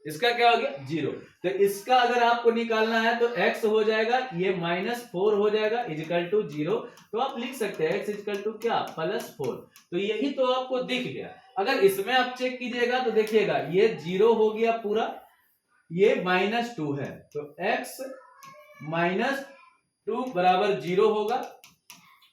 इसका क्या हो गया? 0। तो इसका अगर आपको निकालना है तो x हो जाएगा, ये -4 हो जाएगा इजिकल टू 0। तो आप लिख सकते हैं x इजिकल टू क्या? +4। तो यही तो आपको दिख गया। अगर इसमें आप चेक कीजिएगा तो देखिएगा ये 0 हो गया पूरा, ये -2 है, तो x -2 बराबर 0 होगा,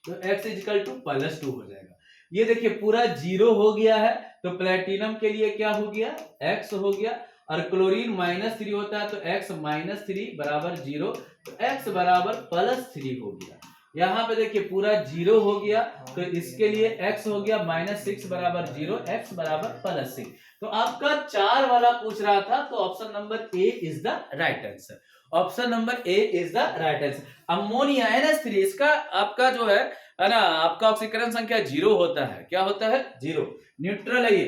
तो x इजिकल टू +2 हो जाएगा। ये देखिए पूरा 0 हो गया है, तो प्लेटिनम के लिए क्या हो गया? x हो गया, और क्लोरीन -3 होता है तो x -3 बराबर 0, तो x बराबर +3 हो गया। यहाँ पे देखिए पूरा 0 हो गया, तो इसके लिए x हो गया -6 बराबर 0, x बराबर +6। तो आपका 4 वाला पूछ रहा था, तो option number A is the right answer. Option number A is the right answer. Ammonia NH3 इसका आपका जो है ना, आपका ऑक्सीकरण संख्या 0 होता है। क्या होता है? 0, न्यूट्रल है ये।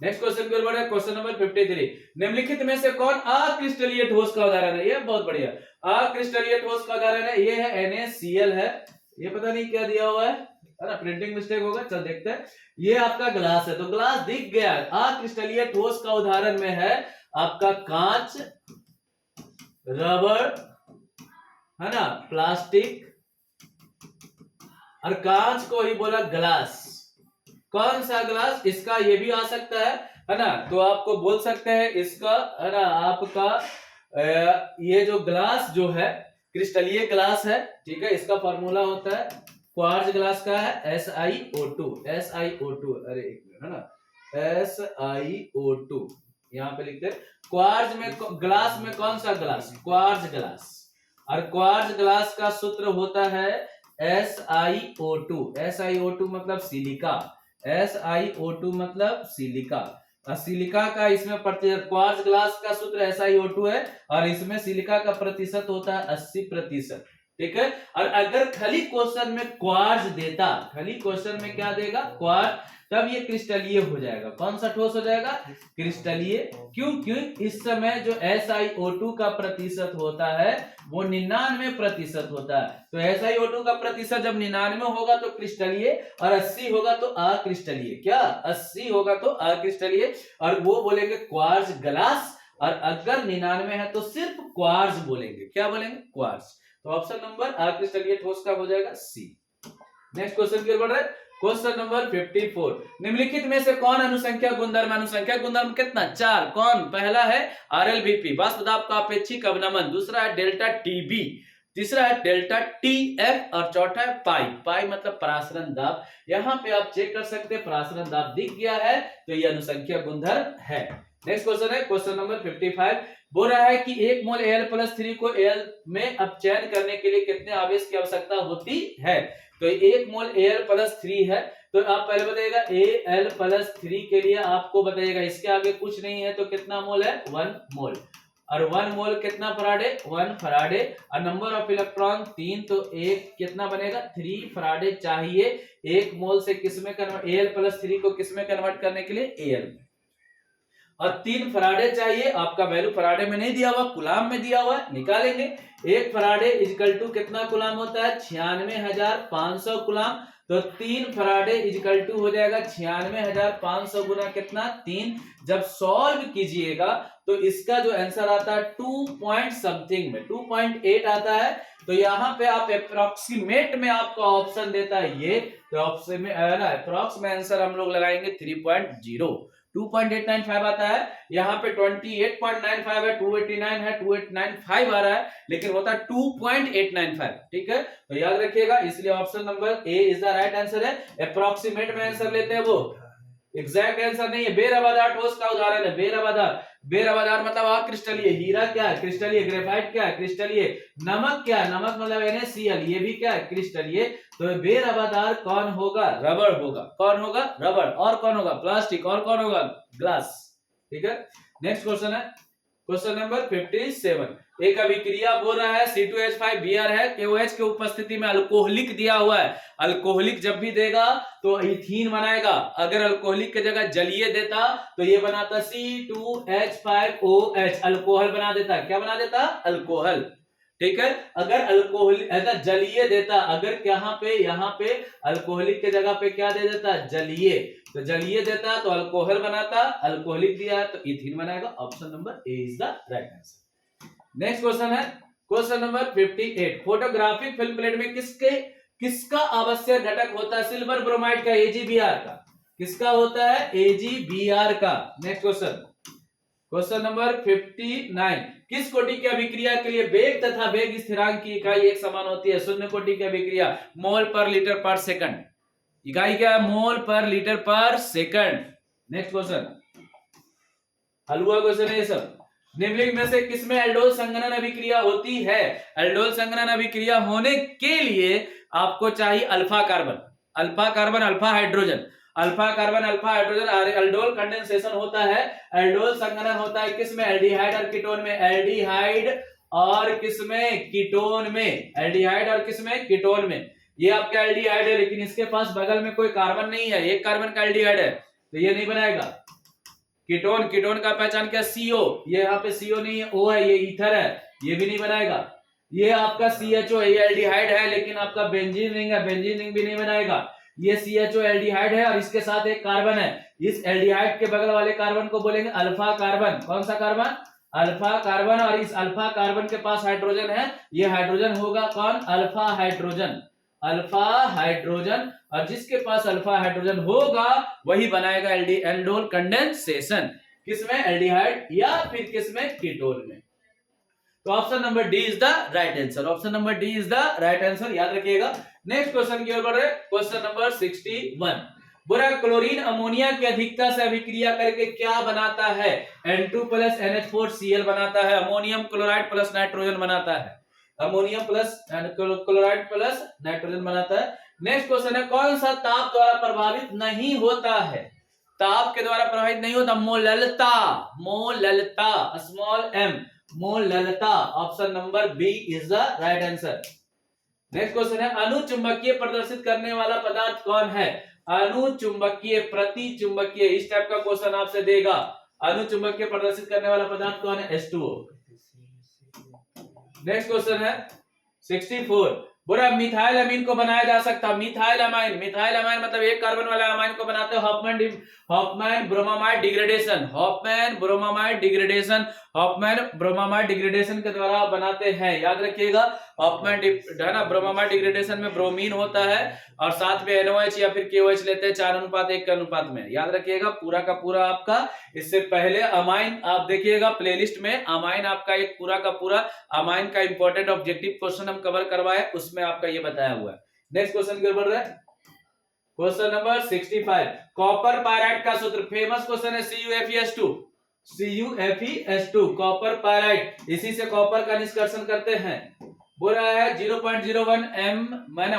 नेक्स्ट क्वेश्चन की ओर बढ़े, क्वेश्चन नंबर 53, निम्नलिखित में से कौन अक्रिस्टलीय ठोस का उदाहरण है? ये बहुत बढ़िया, अक्रिस्टलीय ठोस का उदाहरण है, ये है NaCl है। ये पता नहीं क्या दिया हुआ है ना, प्रिंटिंग मिस्टेक होगा, चल देखते हैं। ये आपका ग्लास है, तो ग्लास दिख गया। अक्रिस्टलीय ठोस का उदाहरण में है आपका कांच, रबर, है ना, प्लास्टिक, और कांच को ही बोला ग्लास। कौन सा ग्लास? इसका ये भी आ सकता है ना, तो आपको बोल सकते हैं इसका, है ना, आपका ये जो ग्लास जो है क्रिस्टलीय ग्लास है, ठीक है। इसका फॉर्मूला होता है क्वार्ट्ज ग्लास का है SiO2, SiO2, अरे एक मिनट, है ना, SiO2 यहाँ पे लिखते हैं। क्वार्ट्ज में, ग्लास में कौन सा ग्लास? Quartz glass. और क्वार्ट्ज ग्लास का सूत्र होता है SiO2, SiO2 मतलब सिलिका, SiO2 मतलब सिलिका। सिलिका का इसमें प्रतिशत, क्वार्ट्ज ग्लास का सूत्र SiO2 है, और इसमें सिलिका का प्रतिशत होता है 80%, ठीक है। और अगर खाली क्वेश्चन में क्वार्ट्ज देता, खाली क्वेश्चन में क्या देगा? क्वार्ट्ज, तब ये क्रिस्टलीय हो जाएगा। कौन सा ठोस हो जाएगा? क्रिस्टलीय। क्यों? क्यों? इस समय जो SiO2 का प्रतिशत होता है वो 99% होता है। तो SiO2 का प्रतिशत जब 99 होगा तो क्रिस्टलीय, और 80 होगा तो अक्रिस्टलीय। क्या? 80 होगा तो अक्रिस्टलीय, और वो बोलेंगे क्वार्ट्ज ग्लास। और अगर 99 है तो सिर्फ क्वार्ट्ज बोलेंगे। क्या बोलेंगे? क्वार्ट्ज। तो ऑप्शन नंबर अक्रिस्टलीय ठोस का हो जाएगा सी। नेक्स्ट क्वेश्चन की ओर बढ़ रहे हैं, क्वेश्चन नंबर 54, निम्नलिखित में से कौन अनुसंख्या गुणधर्म, अनुसंख्या गुणधर्म कितना? 4। कौन? पहला है RLBP, वाष्प दाब का अपेक्षिक अवनमन, दूसरा है डेल्टा TB, तीसरा है डेल्टा TF, और चौथा है पाई। पाई मतलब परासरण दाब। यहाँ पे आप चेक कर सकते हैं, परासरण दाब दिख गया है, तो ये अनुसंख्या गुणधर्म है। नेक्स्ट क्वेश्चन है क्वेश्चन नंबर 55, बोल रहा है कि 1 मोल Al+3 को Al में अपचयन करने के लिए कितने आवेश की आवश्यकता होती है? तो 1 मोल Al+3 है, तो आप पहले बताइएगा Al+3 के लिए आपको बताइएगा, इसके आगे कुछ नहीं है, तो कितना मोल है? 1 मोल। और 1 मोल कितना फराडे? 1 फराडे। और नंबर ऑफ इलेक्ट्रॉन 3, तो एक कितना बनेगा? 3 फराडे चाहिए 1 मोल से किसमें कन्वर्ट, Al+3 को किसमें कन्वर्ट करने के लिए? Al में। और 3 फराडे चाहिए, आपका वैल्यू फराडे में नहीं दिया हुआ, कुलाम में दिया हुआ है, निकालेंगे। 1 फराडे इजिकल टू कितना कुलाम होता है? 96,500 कुलाम। तो 3 फराडे इजिकल टू हो जाएगा 96,500 गुना कितना? 3। जब सॉल्व कीजिएगा तो इसका जो आंसर आता है 2 पॉइंट समथिंग में, 2.8 आता है। तो यहाँ पे आप अप्रोक्सीमेट में आपका ऑप्शन देता है ये, तो ऑप्शन में अप्रोक्स में आंसर हम लोग लगाएंगे 3.0, 2.895 आता है। यहाँ पे 28.95 है, 289 है, 2895 आ रहा है, लेकिन होता है 2.895, ठीक है। तो याद रखिएगा, इसलिए option number A is the right answer है। अप्रोक्सीमेट में आंसर लेते हैं, वो एग्जैक्ट आंसर नहीं है। बेरवादार ठोस का उदाहरण है, बेरवादार। बेरवादार मतलब अक्रिस्टलीय। हीरा क्या है? क्रिस्टलीय। ग्रेफाइट क्या है? क्रिस्टलीय। नमक क्या है? नमक मतलब NaCl, ये भी क्या है? क्रिस्टलीय। तो बेरवादार कौन होगा? रबर होगा। कौन होगा? रबर। और कौन होगा? प्लास्टिक। और कौन होगा? ग्लास। ठीक है। नेक्स्ट क्वेश्चन है क्वेश्चन नंबर 57। एक अभिक्रिया बोल रहा है C2H5Br है, KOH के उपस्थिति में अल्कोहलिक दिया हुआ है। अल्कोहलिक जब भी देगा तो इथीन बनाएगा। अगर अल्कोहलिक की जगह जलीय देता तो ये बनाता C2H5OH, अल्कोहल बना देता। क्या बना देता? अल्कोहल। ठीक है। अगर अल्कोहल अगर जलीय देता, अगर यहाँ पे अल्कोहलिक के जगह पे क्या दे देता? जलीय। तो जलीय देता तो अल्कोहल बनाता, अल्कोहलिक दिया है तो इथीन बनाएगा। Option number A is the right answer. Next question है question number 58। Photographic film plate में किसका आवश्यक घटक होता है? सिल्वर ब्रोमाइड का, AgBr का। किसका होता है? AgBr का। Next question number 59। किस कोटि की अभिक्रिया के लिए वेग तथा वेग स्थिरांक की इकाई एक समान होती है? शून्य कोटि की अभिक्रिया मोल पर लीटर पर सेकंड। इकाई क्या है? मोल पर लीटर पर सेकंड। नेक्स्ट क्वेश्चन, हलवा क्वेश्चन है ये सब। निम्नलिखित में से किसमें एल्डोल संघनन अभिक्रिया होती है? एल्डोल संघनन अभिक्रिया होने के लिए आपको चाहिए alpha carbon, alpha carbon, alpha hydrogen, alpha carbon, alpha hydrogen. Aldol condensation होता है, एल्डोल संघनन होता है किसमें? एल्डिहाइड और कीटोन में। एल्डिहाइड और किसमें? कीटोन में। एल्डिहाइड और किसमें? कीटोन में। ये आपका एल्डिहाइड है, लेकिन इसके पास बगल में कोई कार्बन नहीं है, एक कार्बन का एल्डिहाइड है, तो ये नहीं बनेगा। कीटोन, कीटोन का पहचान क्या? CO। ये यहाँ पे CO नहीं है, O है, ये ईथर है, ये भी नहीं बनाएगा। ये आपका CHO है, ये एल्डिहाइड है, लेकिन आपका बेंजीन रिंग है, बेंजीन रिंग भी नहीं बनाएगा। ये CHO एल्डिहाइड है और इसके साथ एक कार्बन है। इस एल्डिहाइड के बगल वाले कार्बन को बोलेंगे अल्फा कार्बन। कौन सा कार्बन? Alpha carbon. और इस अल्फा कार्बन के पास हाइड्रोजन है, ये हाइड्रोजन होगा कौन? Alpha hydrogen. अल्फा हाइड्रोजन, और जिसके पास अल्फा हाइड्रोजन होगा वही बनाएगा एल्डोल कंडेंसेशन। किसमें? एल्डिहाइड या फिर किसमें? कीटोन में। तो option number D is the right answer. Option number D is the right answer, याद रखिएगा। नेक्स्ट क्वेश्चन की ओर बढ़ रहे, क्वेश्चन नंबर 61। बुरा क्लोरीन अमोनिया की अधिकता से अभिक्रिया करके क्या बनाता है? N2 प्लस NH4Cl बनाता है। अमोनियम क्लोराइड प्लस नाइट्रोजन बनाता है। Ammonium plus chloride plus nitrogen बनाता है। नेक्स्ट क्वेश्चन है, कौन सा ताप द्वारा प्रभावित नहीं होता है? ताप के द्वारा प्रभावित नहीं होता, मोललता। मोललता, स्मॉल m, मोललता। Option number B is the right answer. Next question है, अनुचुंबकीय प्रदर्शित करने वाला पदार्थ कौन है? अनुचुंबकीय, प्रति चुंबकीय, इस टाइप का क्वेश्चन आपसे देगा। अनुचुंबकीय प्रदर्शित करने वाला पदार्थ कौन है? H2O। नेक्स्ट क्वेश्चन है 64। बुरा मिथाइल अमीन को बनाया जा सकता है। मिथाइल अमाइन, मिथाइल अमाइन मतलब एक कार्बन वाले अमाइन को बनाते हैं Hofmann bromamide degradation. Hofmann bromamide degradation, Hofmann bromamide degradation के द्वारा बनाते हैं। याद रखिएगा, हॉफमैन है ना, ब्रोमामाइड डिग्रेडेशन में ब्रोमीन होता है और साथ में NOH या फिर KOH लेते हैं 4:1 के अनुपात में। याद रखिएगा पूरा का पूरा आपका। इससे पहले अमाइन आप देखिएगा प्लेलिस्ट में, अमाइन आपका एक पूरा का पूरा अमाइन का इंपॉर्टेंट ऑब्जेक्टिव क्वेश्चन हम कवर करवाए, उसमें आपका ये बताया हुआ है। नेक्स्ट क्वेश्चन की ओर बढ़ रहा है, क्वेश्चन नंबर 65। कॉपर पायराइड का सूत्र, फेमस क्वेश्चन है, CuFeS2। CuFeS2 कॉपर पायराइड, इसी से कॉपर का निष्कर्षण करते हैं। बोल रहा है 0.01 m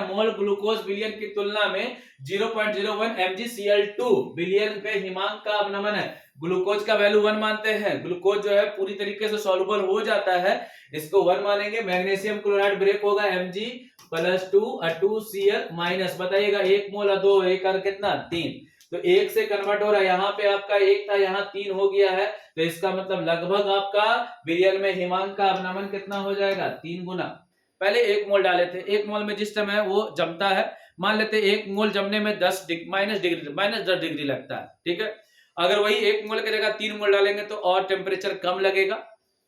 मोल ग्लूकोज बिलियन की तुलना में 0.01 mgCl2 बिलियन पे हिमांक का अवनमन है। ग्लूकोज का वैल्यू 1 मानते हैं। ग्लूकोज जो है पूरी तरीके से सॉल्युबल हो जाता है, इसको 1 मानेंगे। मैग्नीशियम क्लोराइड ब्रेक होगा Mg+2 और 2Cl माइनस। बताइएगा 1 मोल और 2, 1 और कितना? 3। तो 1 से कन्वर्ट हो रहा है, यहाँ पे आपका 1 था, यहाँ 3 हो गया है, तो इसका मतलब लगभग आपका बिलियन में हिमांक का अवनमन कितना हो जाएगा? 3 गुना। पहले 1 मोल डाले थे, 1 मोल में जिस समय वो जमता है, मान लेते 1 मोल जमने में -10 डिग्री लगता है। ठीक है, अगर वही 1 मोल की जगह 3 मोल डालेंगे तो और टेम्परेचर कम लगेगा।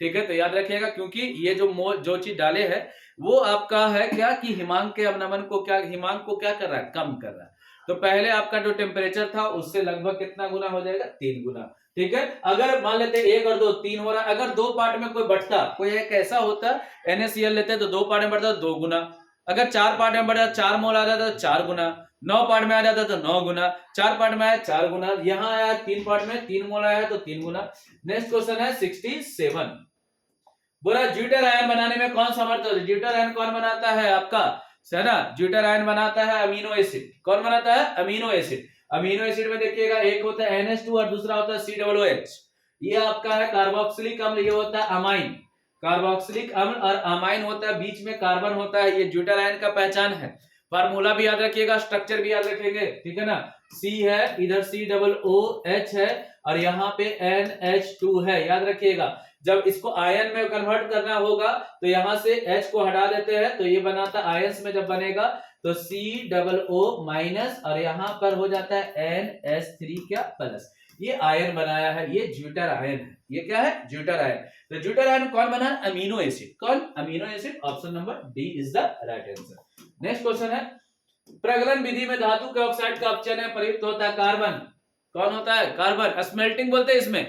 ठीक है, तो याद रखिएगा, क्योंकि ये जो चीज डाले है वो आपका है क्या कि हिमांक के अवनमन को हिमांक को क्या कर रहा है? कम कर रहा है। तो पहले आपका जो टेम्परेचर था उससे लगभग कितना गुना हो जाएगा? 3 गुना। ठीक है, अगर मान लेते 1 और 2 3 हो रहा है, अगर 2 पार्ट में कोई बढ़ता, कोई एक ऐसा होता NaCl लेते तो 2 पार्ट में बढ़ता 2 गुना, अगर 4 पार्ट में बढ़ा 4 मोल आ जाता तो 4 गुना, 9 पार्ट में आ जाता तो 9 गुना, 4 पार्ट में आया 4 गुना, यहाँ आया 3 पार्ट में 3 मोल आया तो 3 गुना। नेक्स्ट क्वेश्चन है 67। बोला ज्यूटर आयन बनाने में कौन समर्थ होता है? ज्यूटर आयन कौन बनाता है आपका? है ना, ज्यूटर आयन बनाता है अमीनो एसिड। कौन बनाता है? Amino acid. अमीनो एसिड में देखिएगा एक होता है NH2 और दूसरा होता है COOH। ये आपका है कार्बोक्सिलिक अम्ल, ये होता है अमाइन। कार्बोक्सिलिक अम्ल और अमाइन होता है, बीच में कार्बन होता है, ये ज्यूटाइल आयन का पहचान है। फार्मूला भी याद रखिएगा, स्ट्रक्चर भी याद रखेंगे, ठीक है ना। C है, इधर COOH है और यहाँ पे NH2 है, याद रखिएगा। जब इसको आयन में कन्वर्ट करना होगा तो यहाँ से H को हटा देते हैं तो ये बनाता आयंस में, जब बनेगा तो COO माइनस और यहाँ पर हो जाता है NH3 क्या प्लस। ये आयन बनाया है, ये ज्यूटाइल आयन है। ये क्या है? ज्यूटाइल आयन। तो ज्यूटाइल आयन कौन बना? Amino acid. कौन? Amino acid. Option number D is the right answer. Next question है, प्रगलन विधि में धातु के ऑक्साइड का अपचयन प्रयुक्त होता है कार्बन। कौन होता है? कार्बन। स्मेल्टिंग बोलते हैं इसमें,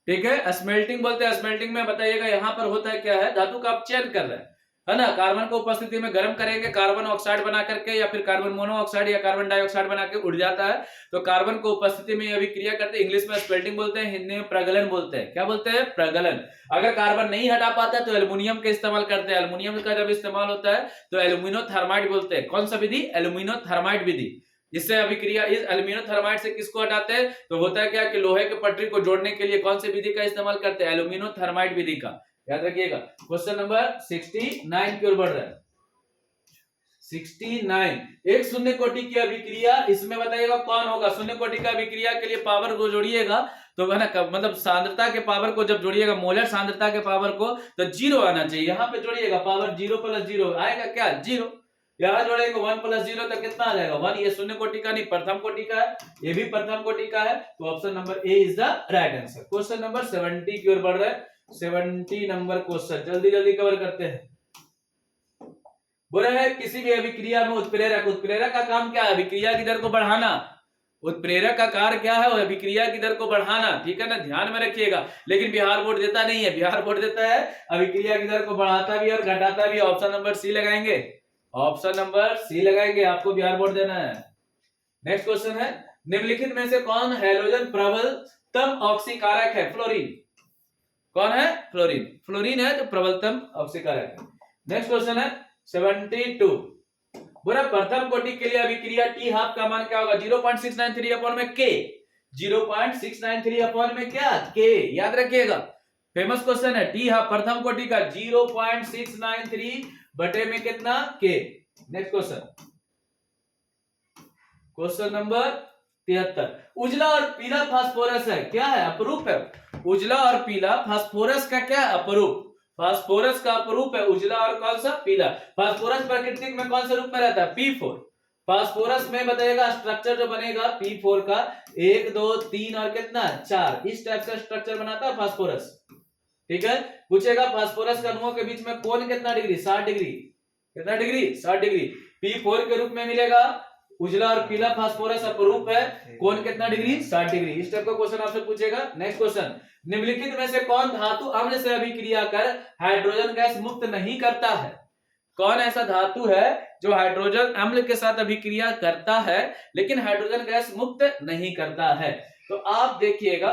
ठीक है, स्मेल्टिंग बोलते हैं। स्मेल्टिंग में बताइएगा यहाँ पर होता है क्या है, धातु का अपचयन कर रहा है ना। कार्बन को उपस्थिति में गर्म करेंगे, कार्बन ऑक्साइड बना करके या फिर कार्बन मोनोऑक्साइड या कार्बन डाइऑक्साइड बना के उड़ जाता है। तो कार्बन को उपस्थिति में अभिक्रिया करते हैं, इंग्लिश में स्पेल्टिंग बोलते हैं, हिंदी में प्रगलन बोलते हैं। क्या बोलते हैं? प्रगलन। अगर कार्बन नहीं हटा पाता है तो एल्युमिनियम का इस्तेमाल करते हैं। एल्युमिनियम का जब इस्तेमाल होता है तो एल्यूमिनोथर्माइड बोलते हैं। कौन सा विधि? एल्यूमिनोथर्माइड विधि। इससे अभिक्रिया, इस एल्यूमिनोथर्माइड से किसको हटाते हैं? तो होता है क्या कि लोहे के पटरी को जोड़ने के लिए कौन सी विधि का इस्तेमाल करते हैं? एल्यूमिनोथर्माइड विधि का। याद रखिएगा। क्वेश्चन नंबर 69 की ओर बढ़ रहा है। 69, एक शून्य कोटि की अभिक्रिया, इसमें बताइएगा कौन होगा? शून्य कोटि का अभिक्रिया के लिए पावर को जोड़िएगा तो है ना, मतलब सांद्रता के पावर को जब जोड़िएगा, मोलर सांद्रता के पावर को, तो 0 आना चाहिए। यहाँ पे जोड़िएगा पावर 0 + 0 आएगा क्या? 0। यहाँ जोड़ेंगे 1 + 0 तो कितना आ जाएगा? 1। ये शून्य कोटि का नहीं, प्रथम कोटि का है। ये भी प्रथम कोटि का है। तो option number A is the right answer. Question number 70 की ओर बढ़ रहा है। 70 नंबर क्वेश्चन जल्दी जल्दी कवर करते हैं। बोला है किसी भी अभिक्रिया में उत्प्रेरक, उत्प्रेरक का काम क्या है? अभिक्रिया की दर को बढ़ाना। उत्प्रेरक का कार्य क्या है? अभिक्रिया की दर को बढ़ाना, ठीक है ना, ध्यान में रखिएगा। लेकिन बिहार बोर्ड देता नहीं है, बिहार बोर्ड देता है अभिक्रिया की दर को बढ़ाता भी और घटाता भी। ऑप्शन नंबर सी लगाएंगे, ऑप्शन नंबर सी लगाएंगे, आपको बिहार बोर्ड देना है। नेक्स्ट क्वेश्चन है, निम्नलिखित में से कौन हैलोजन प्रबलतम ऑक्सीकारक है? फ्लोरीन। कौन है? फ्लोरीन। फ्लोरीन है तो प्रबलतम ऑक्सीकारक है। नेक्स्ट क्वेश्चन है 72, बोला प्रथम कोटि के लिए अभिक्रिया टी हाफ का मान क्या होगा? 0.693 अपॉन में के। 0.693 अपॉन में क्या? के। याद रखिएगा, फेमस क्वेश्चन है। टी हाफ प्रथम कोटि का 0.693 बटे में कितना? के। नेक्स्ट क्वेश्चन, क्वेश्चन नंबर 73, उजला और पीला फास्फोरस है, क्या है? अपरूप है। उजला और पीला फास्फोरस का क्या? अपरूप। फास्फोरस का अपरूप है उजला और कौन सा? पीला। फास्फोरस प्राकृतिक में कौन से रूप में रहता है? P4। फास्फोरस में बताइएगा स्ट्रक्चर जो बनेगा P4 का 1 2 3 और कितना? 4। इस टाइप का स्ट्रक्चर बनाता है फास्फोरस, ठीक है। पूछेगा फास्फोरस के अणुओं के बीच में कोण कितना डिग्री? 60 डिग्री। कितना डिग्री? 60 डिग्री। P4 के रूप में मिलेगा। उजला और पीला फास्फोरस अपरूप है, कोण कितना डिग्री? 60 डिग्री। इस टाइप का क्वेश्चन आपसे पूछेगा। नेक्स्ट क्वेश्चन, निम्नलिखित में से कौन धातु अम्ल से अभिक्रिया कर हाइड्रोजन गैस मुक्त नहीं करता है? कौन ऐसा धातु है जो हाइड्रोजन अम्ल के साथ अभिक्रिया करता है लेकिन हाइड्रोजन गैस मुक्त नहीं करता है? तो आप देखिएगा,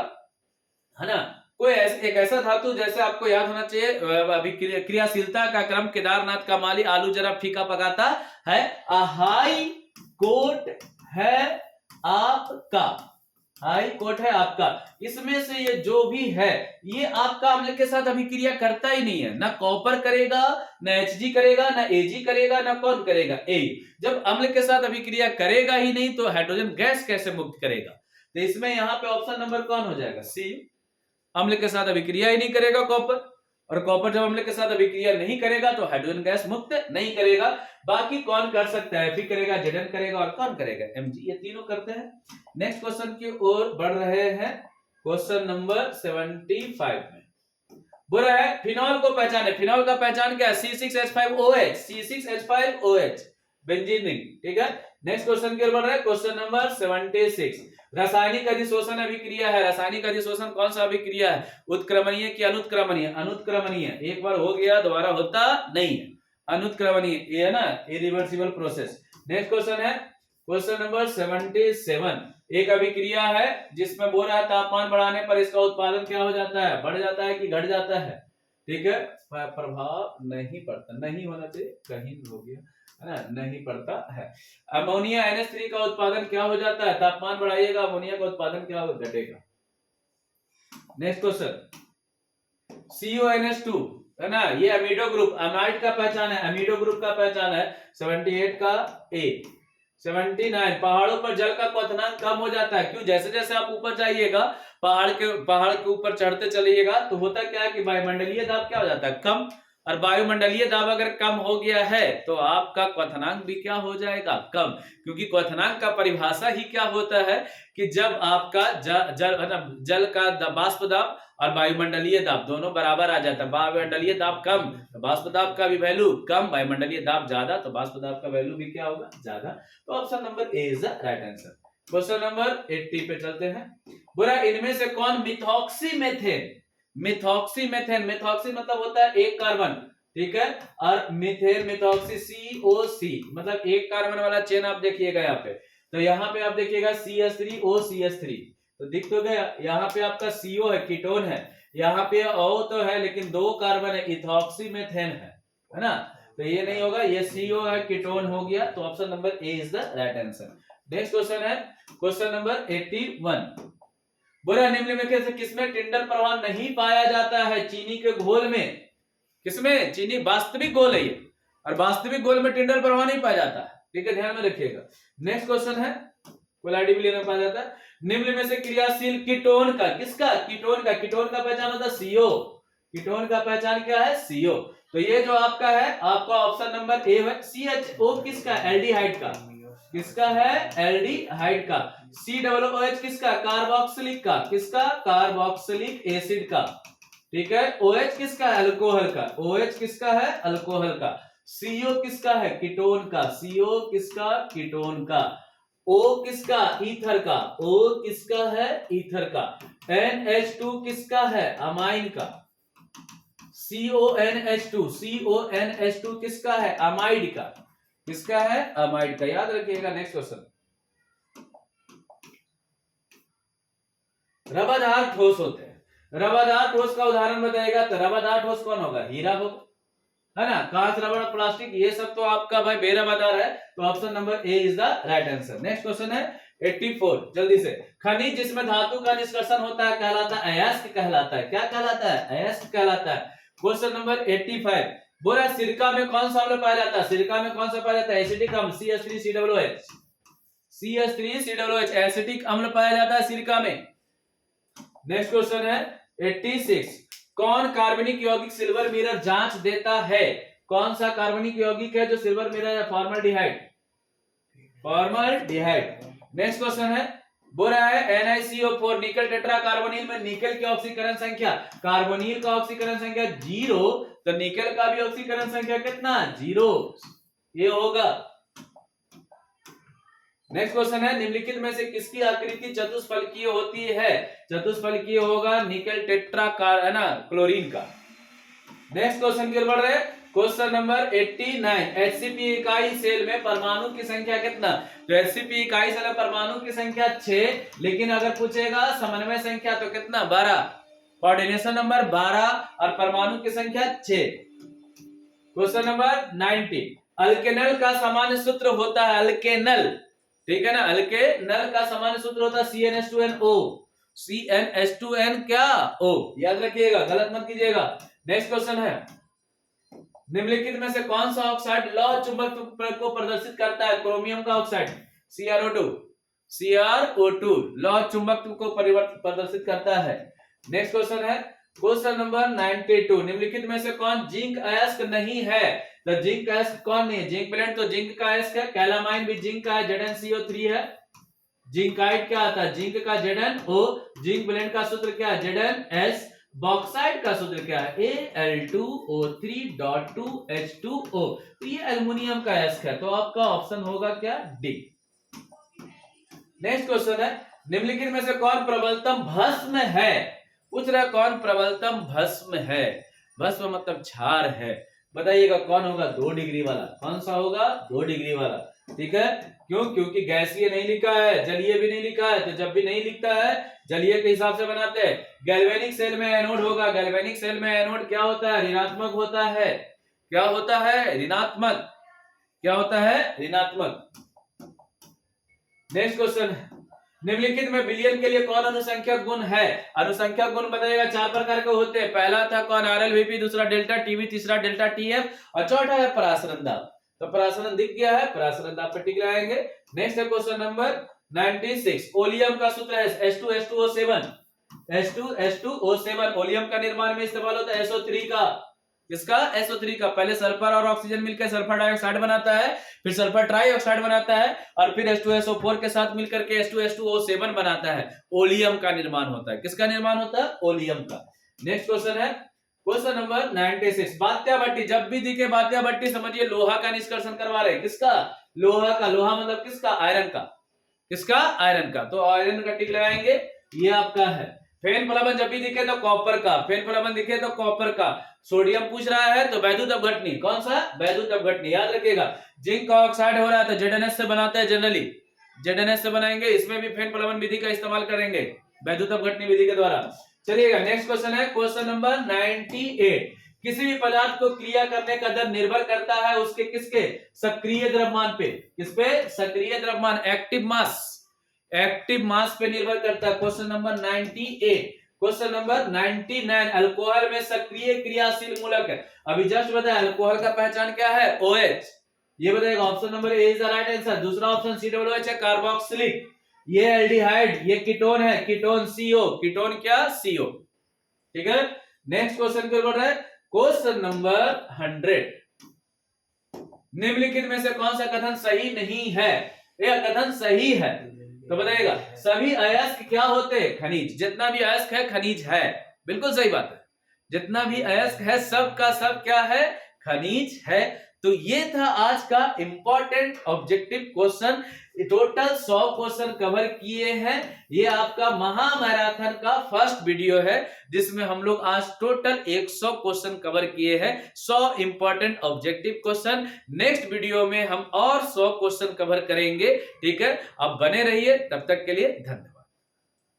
है ना, कोई एक ऐसा धातु, जैसे आपको याद होना चाहिए क्रियाशीलता का क्रम केदारनाथ का माली आलू जरा फीका पकाता है। हाई कोर्ट है आपका, हाई कोर्ट है आपका। इसमें से ये जो भी है ये आपका अम्ल के साथ अभिक्रिया करता ही नहीं है। ना कॉपर करेगा, ना Hg करेगा, ना Ag करेगा, ना कौन करेगा? A। जब अम्ल के साथ अभिक्रिया करेगा ही नहीं तो हाइड्रोजन गैस कैसे मुक्त करेगा? तो इसमें यहाँ पे ऑप्शन नंबर कौन हो जाएगा? सी। अम्ल के साथ अभिक्रिया ही नहीं करेगा कॉपर, और कॉपर जब अम्ल के साथ अभिक्रिया नहीं करेगा तो हाइड्रोजन गैस मुक्त नहीं करेगा। बाकी कौन कर सकता है? Fe करेगा, Zn करेगा और कौन करेगा? Mg। ये तीनों करते हैं। नेक्स्ट क्वेश्चन की ओर बढ़ रहे हैं। क्वेश्चन नंबर 75 में बोल रहा है फिनॉल को पहचाने। फिनॉल का पहचान क्या है? C6H5OH। C6H5OH बेंजीन रिंग, ठीक है। नेक्स्ट क्वेश्चन की ओर बढ़ रहा है। क्वेश्चन नंबर 76, रासायनिक अधिशोषण अभिक्रिया है। रासायनिक अधिशोषण कौन सा अभिक्रिया है? उत्क्रमणीय की अनुत्क्रमणीय? अनुत्क्रमणीय। एक बार हो गया दोबारा होता नहीं है। अनुत्क्रमणीय, ये है ना, इरिवर्सिबल प्रोसेस। नेक्स्ट क्वेश्चन है क्वेश्चन नंबर 77, एक अभिक्रिया है जिसमें बोल रहा है तापमान बढ़ाने पर इसका उत्पादन क्या हो जाता है? बढ़ जाता है कि घट जाता है? ठीक है, प्रभाव नहीं पड़ता, नहीं होना चाहिए, कहीं हो गया है ना, नहीं पड़ता है। अमोनिया NH3 का उत्पादन क्या हो जाता है? तापमान बढ़ाइएगा, अमोनिया का उत्पादन क्या घटेगा? नेक्स्ट क्वेश्चन, CONH2 है ना, ये अमीडो ग्रुप, अमाइड का पहचान है, अमीडो ग्रुप का पहचान है 78 का ए। 79, पहाड़ों पर जल का क्वथनांक कम हो जाता है, क्यों? जैसे जैसे आप ऊपर जाइएगा, पहाड़ के ऊपर चढ़ते चलिएगा, तो होता क्या है कि वायुमंडलीय दाब क्या हो जाता है? कम। और वायुमंडलीय दाब अगर कम हो गया है तो आपका क्वथनांक भी क्या हो जाएगा? कम। क्योंकि क्वथनांक का परिभाषा ही क्या होता है कि जब आपका जल का बाष्प दाब और वायुमंडलीय दाब दोनों बराबर आ जाता है। वायुमंडलीय दाब कम तो बाष्प दाब का भी वैल्यू कम, वायुमंडलीय दाब ज्यादा तो बाष्प दाब का वैल्यू भी क्या होगा? ज्यादा। तो option number A is the right answer. Question number 80 पे चलते हैं। बोला इनमें से कौन मिथॉक्सीमेथेन, मिथॉक्सीमेथेन, मिथॉक्सी मतलब होता है एक कार्बन, ठीक है, और मिथेन मिथॉक्सी COC मतलब एक कार्बन वाला चेन आप देखिएगा यहाँ पे, तो यहाँ पे आप देखिएगा CH3OCH3, तो दिख तो गया, यहाँ पे आपका CO है, कीटोन है, यहाँ पे O तो है लेकिन दो कार्बन है, इथॉक्सीमेथेन है ना, तो ये नहीं होगा, ये CO है, कीटोन हो गया, तो option number A is the right answer. Next question है क्वेश्चन नंबर 81। बोला निम्नलिखित से किसमें टिंडल प्रवाह नहीं पाया जाता है? चीनी के घोल में, किसमें? चीनी वास्तविक घोल है ये, और वास्तविक घोल में टिंडल प्रवाह नहीं पाया जाता है, ठीक है, ध्यान में रखिएगा। नेक्स्ट क्वेश्चन है कोलाइडिबिलियन में पाया जाता है। निम्न में से क्रियाशील कीटोन का, किसका? कीटोन का, कीटोन का पहचान होता है CO, कीटोन का पहचान क्या है? CO। तो ये जो आपका है, आपका ऑप्शन नंबर ए है। CHO किसका? एल्डिहाइड का, किसका है? एल्डिहाइड का। COOH किसका? कार्बोक्सिलिक का, किसका? कार्बोक्सिलिक एसिड का, ठीक है। OH किसका? अल्कोहल का, OH किसका है? अल्कोहल का। CO किसका है? कीटोन का, CO किसका? कीटोन का। O किसका? ईथर का, O किसका है? ईथर का। NH2 किसका है? अमाइन का। CONH2 किसका है? अमाइड का, किसका है? अमाइड का, याद रखिएगा। नेक्स्ट क्वेश्चन, रबरदार ठोस होते हैं, रबरदार ठोस का उदाहरण बताएगा, तो रबरदार ठोस कौन होगा? हीरा होगा, है ना, कांच, रबड़, प्लास्टिक, ये सब तो आपका भाई बेरबरदार है, तो option number A is the right answer. Next question है 84, जल्दी से। खनिज जिसमें धातु का निष्कर्षण होता है कहलाता है? अयस्क कहलाता है। क्या कहलाता है? अयस्क कहलाता है। क्वेश्चन नंबर 85, बोला सिरका में कौन सा अम्ल पाया जाता है? सिरका में कौन सा पाया जाता है? एसिटिक अम्ल, CH3COOH, CH3COOH एसिटिक अम्ल पाया जाता है सिरका में। नेक्स्ट क्वेश्चन है 86, कौन कार्बनिक यौगिक सिल्वर मिरर जांच देता है? कौन सा कार्बनिक यौगिक है जो सिल्वर मिरर है? Formaldehyde, formaldehyde. नेक्स्ट क्वेश्चन है, बोल रहा है NiCO4 निकल टेट्रा कार्बोनिल में निकल की ऑक्सीकरण संख्या, कार्बोनिल का ऑक्सीकरण संख्या 0, तो निकल का भी ऑक्सीकरण संख्या कितना? 0, ये होगा। नेक्स्ट क्वेश्चन है, निम्नलिखित में से किसकी आकृति चतुष्फलकीय होती है? चतुष्फलकीय होगा निकल टेट्रा है ना, क्लोरीन का। नेक्स्ट क्वेश्चन की ओर बढ़ रहे हैं। क्वेश्चन नंबर 89, HCP इकाई सेल में परमाणु की संख्या कितना? तो HCP इकाई सेल में परमाणु की संख्या 6, लेकिन अगर पूछेगा समन्वय संख्या तो कितना? 12, कोऑर्डिनेशन नंबर 12 और परमाणु की संख्या 6। क्वेश्चन नंबर 90, अल्केनल का सामान्य सूत्र होता है? अल्केनल, ठीक है ना, अल्केनल का सामान्य सूत्र होता है CnH2nO, CnH2n क्या? O, याद रखिएगा, गलत मत कीजिएगा। नेक्स्ट क्वेश्चन है, निम्नलिखित में से कौन सा ऑक्साइड लौह चुंबकत्व को प्रदर्शित करता है? क्रोमियम का ऑक्साइड, CrO2 लौह चुंबकत्व को प्रदर्शित करता है। नेक्स्ट क्वेश्चन है क्वेश्चन नंबर 92, निम्नलिखित में से कौन जिंक अयस्क नहीं है? तो जिंक अयस्क कौन नहीं है? जिंक ब्लेंड तो जिंक का अयस्क है, कैलामाइन भी जिंक का है, ZnCO3 है। जिंकाइड क्या आता है? जिंक का ZnO, जिंक ब्लेंड का सूत्र क्या है? ZnS, बॉक्साइड का सूत्र क्या है? Al2O3.2H2O, तो ये एल्युमिनियम का अयस्क है, तो आपका ऑप्शन होगा क्या? डी। नेक्स्ट क्वेश्चन है, निम्नलिखित में से कौन प्रबलतम भस्म है? पूछ रहा कौन प्रबलतम भस्म है? भस्म मतलब क्षार है, बताइएगा कौन होगा? 2 डिग्री वाला। कौन सा होगा? 2 डिग्री वाला, ठीक है। क्यों? क्योंकि गैसीय नहीं लिखा है, जलीय भी नहीं लिखा है, तो जब भी नहीं लिखता है जलीय के हिसाब से बनाते हैं। गैल्वेनिक सेल में एनोड होगा, गैल्वेनिक सेल में एनोड क्या होता है? ऋणात्मक होता है। क्या होता है? ऋणात्मक। क्या होता है? ऋणात्मक। नेक्स्ट क्वेश्चन, निम्नलिखित में बिलियन के लिए कौन अनुसंख्यक गुण है? अनुसंख्यक गुण बताइएगा, 4 प्रकार के होते हैं। पहला था कौन? RLVP, दूसरा डेल्टा टीवी, तीसरा डेल्टा TF और चौथा है परासरण दाब। तो परासरण दिख गया है, परासरण दाब पर टिक लगाएंगे। नेक्स्ट है क्वेश्चन नंबर 96। ओलियम का सूत्र है H2H2O7। H2H2O7 ओलियम का निर्माण में इस्तेमाल होता है। SO3 का, किसका? SO3 का। पहले सल्फर और ऑक्सीजन मिलकर सल्फर डाइऑक्साइड बनाता है, फिर सल्फर ट्राइऑक्साइड बनाता है और फिर H2SO4 के साथ मिलकर के H2H2O7 बनाता है। ओलियम का निर्माण होता है। किसका निर्माण होता है? ओलियम का। नेक्स्ट क्वेश्चन है क्वेश्चन नंबर 96। बात्या भट्टी, जब भी दिखे बात्या भट्टी समझिए लोहा का निष्कर्षण करवा रहे हैं। किसका? लोहा का। लोहा मतलब किसका? आयरन का। किसका? आयरन का। तो आयरन का टिक लगाएंगे, ये आपका है। फेन प्लवन जब भी दिखे तो कॉपर का। फेन प्लवन दिखे तो कॉपर का। सोडियम पूछ रहा है तो वैद्युत अपघटनी। कौन सा? वैद्युत अपघटनी, याद रखिएगा। जिंक का ऑक्साइड हो रहा है तो ZnS से बनाते हैं जनरली, ZnS से बनाएंगे। इसमें भी फेन प्लवन विधि का इस्तेमाल करेंगे वैद्युत अपघटनी विधि के द्वारा। चलिएगा नेक्स्ट क्वेश्चन है क्वेश्चन नंबर 98। किसी भी पदार्थ को क्रिया करने का दर निर्भर करता है उसके किसके? सक्रिय द्रव्यमान पे। किस पे? सक्रिय द्रव्यमान, एक्टिव मास। एक्टिव मास पे निर्भर करता है। Question number 98। Question number 99। Alcohol में सक्रिय क्रियाशील मूलक है। अभी जस्ट बताया अल्कोहल का पहचान क्या है? OH। ये बताएगा। Option number A is the right answer. दूसरा ऑप्शन COOH है, कार्बोक्सिलिक। ये एल्डिहाइड, ये कीटोन है, कीटोन CO। कीटोन क्या? CO। ठीक है। नेक्स्ट क्वेश्चन के ऊपर है क्वेश्चन नंबर 100। निम्नलिखित में से कौन सा कथन सही नहीं है? यह कथन सही है तो बताइएगा। सभी अयस्क क्या होते हैं? खनिज। जितना भी अयस्क है खनिज है। बिल्कुल सही बात है। जितना भी अयस्क है सब का सब क्या है? खनिज है। तो ये था आज का important objective question. Total 100 question cover किए हैं। ये आपका महामैराथन का फर्स्ट वीडियो है जिसमें हम लोग आज टोटल 100 क्वेश्चन कवर किए हैं। 100 important objective question. Next video में हम और 100 क्वेश्चन कवर करेंगे। ठीक है, अब बने रहिए। तब तक के लिए धन्यवाद।